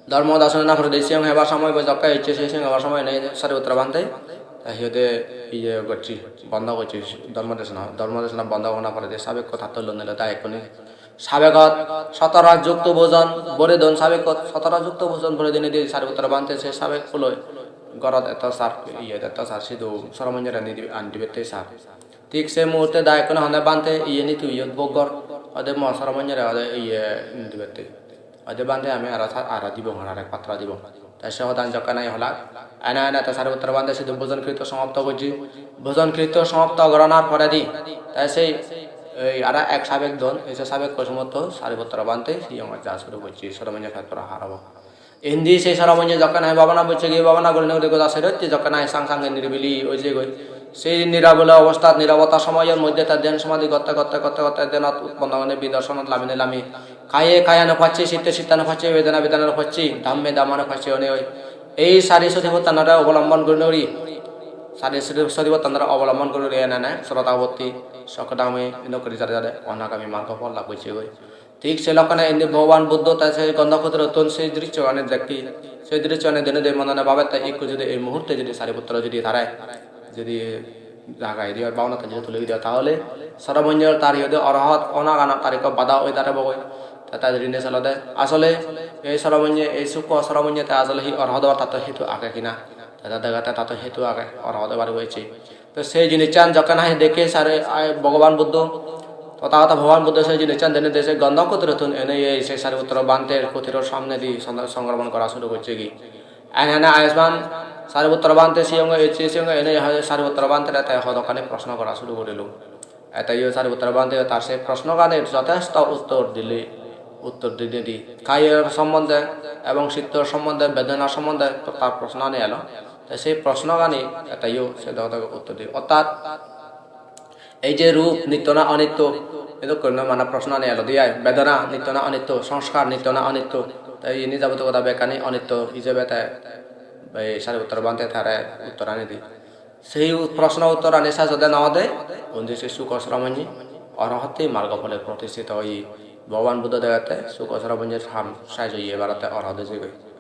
ধর্ম দাসন না করে সিয়াং হেবার সময় যকা ইচ্ছে সেই সিয়াং হেবার সময় নেই সারি উত্তর বান্ধে সিহঁতে ইয়ে করছি বন্ধ করছি ধর্মদেশনা বন্ধ করা পরে সাবেক কথা তুলল নিলে তাই এখনই সাবেকত 17 যুক্ত ভোজন বরে দন সাবেকত 17 যুক্ত ভোজন বরে দিনে দিয়ে সারি উত্তর বান্ধে সে সাবেক ফুলো গরত এত সার ইয়ে এত সার সিধু সরমঞ্জের আনটি বেতে সার ঠিক সে মুহূর্তে দায় কোনো হনে বান্ধে ইয়ে নীতি ইয়ে বগর ওদের সরমঞ্জের ওদের ইয়ে নিতে বেতে ওদের বান্ধে আমি আর দিব আর এক পাত্র দিব তাই সে হদান জকা নাই হলা এনা এনা তা সারি উত্তর বান্ধে সিধু ভোজন কৃত সমাপ্ত করছি ভোজন কৃত সমাপ্ত গণনার পরে দি তাই সেই আর এক সাবেক দন এসে সাবেক কসমত সারি উত্তর বান্ধে সেই আমার যা শুরু করছি সরমঞ্জের ক্ষেত্রে হারাবো হিন্দি সেই সরমঞ্জে জকা নাই বাবানা বলছে গিয়ে বাবানা করে নেই কথা সেরতি জকা নাই সাং সাঙ্গে নিরিবিলি ওই যে গই সেই নিরাবল অবস্থা নিরবতা সময়ের মধ্যে তার ধ্যান সমাধি করতে করতে করতে করতে ধ্যান উৎপন্ন মানে বিদর্শন লামিনে লামি খায়ে খায়ানো পাচ্ছি শীতে শীতানো পাচ্ছি বেদনা বেদনানো পাচ্ছি ধাম্মে দামানো পাচ্ছি অনে ওই এই সারি সঠিপতানারা অবলম্বন করে নড়ি সারি সঠিপতানারা অবলম্বন করে এনে নেয় শ্রোতাবর্তী সকদামে নকরি যারা যারা অনাগামী মার্গ ফল লাভ করছে গই ঠিক সে লক্ষণে এমনি ভগবান বুদ্ধ তাই সেই গন্ধপুত্র তন সেই দৃশ্য অনেক দেখি সেই দৃশ্য অনেক দিনে দিন মনে ভাবে তাই একটু যদি এই মুহূর্তে যদি সারিপুত্র যদি ধারায় যদি জাগায় দিয়ে বাউনাতে যদি তুলে দেওয়া তাহলে সরমঞ্জল তার ইয়ে অরহত অনাগানা তারিখ বাধা ওই তারে বগৈ তাদের ঋণে চলতে আসলে এই সরমঞ্জে এই সুখ সরমঞ্জেতে আসলে হি অরহত তাত হেতু আগে কিনা তাদের দেখাতে তাত হেতু আগে অরহত বাড়ি হয়েছে তো সেই জিনিস চান যখন দেখে সারে ভগবান বুদ্ধ তথাগত ভগবান বুদ্ধ সেই জিনিস চান দেনে দেশে গন্ধকুত্র এনে এই সেই সারিপুত্র বান্তের কুতির সামনে দিয়ে সংক্রমণ করা শুরু করছে কি এনে আয়ুষ্মান সারিপুত্র বান্তে সিয়ঙ্গ এনে সারিপুত্র বান্তের তাই হদকানে প্রশ্ন করা শুরু করিল এটাই সারিপুত্র বান্তে তার সেই প্রশ্নগানের যথেষ্ট উত্তর দিতে দি কায়ের সম্বন্ধে এবং শীতর সম্বন্ধে বেদনার সম্বন্ধে তার প্রশ্ন নিয়ে এলো তাই সেই প্রশ্নগানে এটাইও সে উত্তর দিই অর্থাৎ এই যে রূপ নিত্য না অনিত্য এত কর্ণ মানে প্রশ্ন নিয়ে এলো দিয়ায় বেদনা নিত্য না অনিত্য সংস্কার নিত্য না অনিত্য তাই ইনি যাবতীয় কথা বেকানি অনিত্য হিসেবে তাই সারি উত্তর বান্ধে তারা উত্তর আনি দিই সেই প্রশ্ন উত্তর আনি সা যদি না দেয় বন্ধু সে সুকশ্রমঞ্জি অরহতে মার্গ ফলে প্রতিষ্ঠিত ওই ভগবান বুদ্ধ দেখাতে সুকশ্রমঞ্জের হাম সাহায্য ইয়ে বাড়াতে অরহতে যে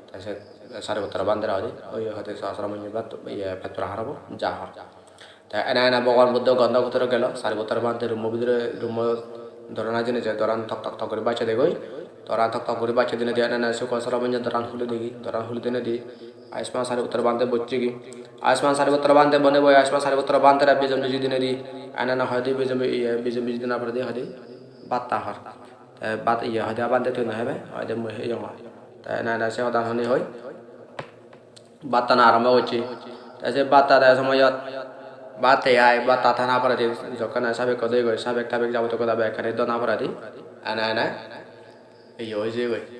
তাই সে সারি উত্তর বান্ধে রাখি ওই হতে সহস্রমঞ্জি বা ইয়ে ভেতর হারাবো যা হর তাই এনা এনা ভগবান বুদ্ধ গন্ধ ভিতরে গেল সারি উত্তর বান্ধে রুম ভিতরে রুম ধরনা জিনিস দরান থক থক থক করে বাঁচে দেখই দরান থক থক করে বাঁচে দিনে দিয়ে এনা সুকশ্রমঞ্জের দরান খুলে দেখি দরান খুলে দিনে দিই आयुष्मान सारिपुत्र बांधे बच्चे की आयुष्मान सारिपुत्र बांधे बने बोए आयुष्मान सारिपुत्र बांधे रहा बीजम बीजी दिन दी आना ना हदी बीजम बीजी दिन पर दे हदी बात ताहर बात ये हदी बांधे तो ना है हदी मुहे यंगा ना ना से उदाहरण नहीं होय बात ना आरंभ होची ऐसे बात तारा समय बात है आए बात ताथा ना पर दे जो करना सब एक कदे गए सब एक ताबिक जाओ तो कदा बैक करे दो ना पर दे आना आना ये हो जे गए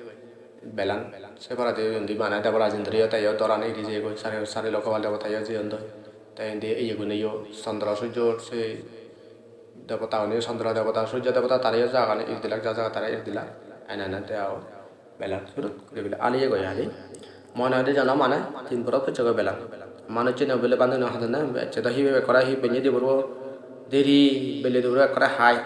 बेलन separate di mana ada perajin tayo toran ini je go sari lokal ada tayo je ondo tayo indi iya gune yo sandra sujo se dewa tahu ni sandra dewa tahu sujo dewa tahu tariyo jaga ni ikhtilak jaga tariyo ikhtilak anak tayo belan surut bila ali go ya ali mana ada jana mana tin pura pun jaga belan mana cina bila bantu nak hada na cita hiwe kora hi penye di buru diri beli di buru kora hai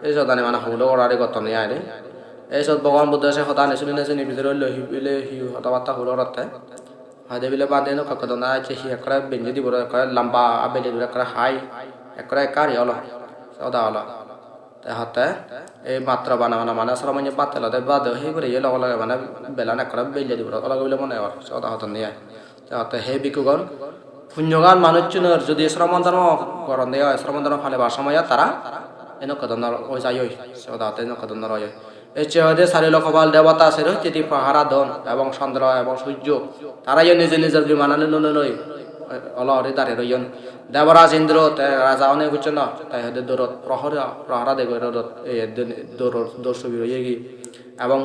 eso tane mana hulo kora di kotor ni ada এইসব ভগবান বুদ্ধ সে হতা নেশুনি নেশুনি ভিতরে লহি বিলে হি হতাবার্তা হলো রাতে হাদে বিলে বাদে ন ককদনা আছে হি একরা বেঞ্জি দিব একরা লম্বা আবেলে দূর একরা হাই একরা কারি হলো সদা হলো তে হতে এই মাত্রা বানানা মানে সরমঞ্জে বাতেল দে বাদ হি করে এলো হলো মানে বেলানা একরা বেঞ্জি দিব হলো বিলে মনে আর সদা হত নিয়া তে হতে হে বিকুগণ পুণ্যগান মানুষজনের যদি শ্রমন্দন করন দেয় শ্রমন্দন ফলে বা সময় তারা এন কদনর ওই যাই সদা হতে এন কদনর হয় এই চেহাদে সারি লোকপাল দেবতা সের তিথি পাহারা ধন এবং চন্দ্র এবং সূর্য তারাই নিজে নিজের বিমানানে নুনে নই অলহরি দাঁড়ে রইন দেবরাজ ইন্দ্র রাজা অনেক হচ্ছে না তাই হাতে দৌড়ত প্রহরা দেব দৌড় দর্শবি রয়ে গি এবং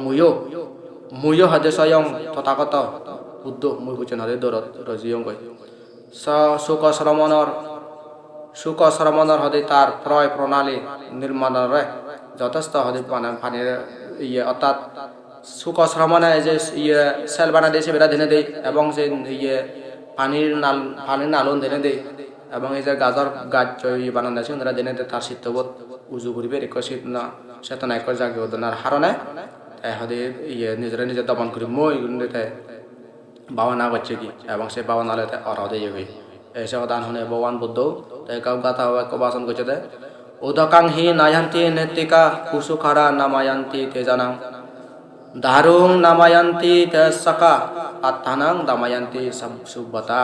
মুয়ো হাতে স্বয়ং তথাগত বুদ্ধ মুই হচ্ছেন হাতে দৌড়ত রজিয়ং গই সুখ শ্রমণর হতে তার প্রয় প্রণালী নির্মাণরে যথেষ্ট হতে পানির ইয়ে অর্থাৎ সুখ শ্রমণে যে ইয়ে সেল বানা দিয়েছে বেড়া ধেনে দেয় এবং যে ইয়ে পানির নালন ধেনে দেয় এবং এই যে গাজর গাছ ইয়ে বানানো আছে ওনারা ধেনে দেয় তার শীতবোধ উজু করিবে রেখো শীত না চেতনা একর জাগে ওদনার হারণে হদে ইয়ে নিজেরা নিজে দমন করি মই গুণতে ভাবনা করছে কি এবং সেই ভাবনালে অরাধে যাবে এসে দান হনে ভগবান বুদ্ধ তাই কাউ গাথা বাক্য বাসন করছে দে উদকাং হি নায়ান্তি নেত্রিকা কুসুখারা নামায়ান্তি তেজানাং দারুং নামায়ান্তি তেসকা আত্মানাং দামায়ান্তি সুব্বতা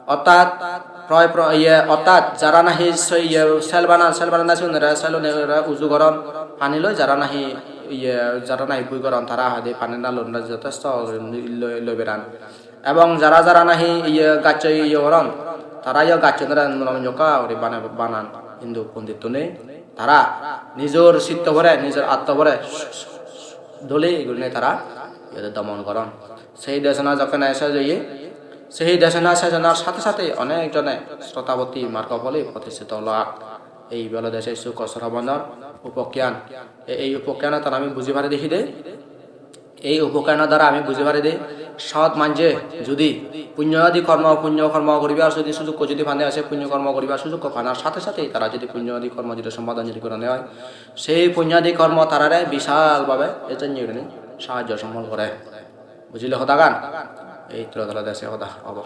অর্থাৎ অর্থাৎ যারা নাহি সেলবানা নাচুনেরা সেলুনেরা উজু গরম পানি লয় যারা নাহি যারা নাহি বুই গরম তারা হাতে পানি না লোনরা যথেষ্ট লই বেড়ান এবং যারা যারা নাহি গাছ গরম তারা গাছরা নকা বানান হিন্দু পণ্ডিত নেই তারা নিজের চিত্ত ভরে নিজের আত্ম ভরে দলে এগুলো নিয়ে তারা দমন করেন সেই দেশনা যখন এসে যাইয়ে সেই দেশনা সেজনার সাথে সাথে অনেকজনে শ্রোতাবতী মার্গফলে প্রতিষ্ঠিত লাখ এই বেলা দেশে সুখ শ্রবণর উপজ্ঞান এই উপজ্ঞানে তারা আমি বুঝি পারি দেখি দে এই উপজ্ঞানের দ্বারা আমি বুঝি পারি দে সৎ মানছে যদি পুণ্যাদি পুণ্য কর্ম করিবার যদি সুযোগ যদি ফানে আসে পুণ্য কর্ম করিবার সুযোগ ফানার সাথে সাথেই তারা যদি পুণ্যাদি কর্ম যদি সম্পাদন যদি করে নেওয়া হয় সেই পুণ্যাদি কর্ম তারারে বিশালভাবে এজন্য সাহায্য সম্বল করে বুঝিলে হতা গান এই তো দেশে হতা হব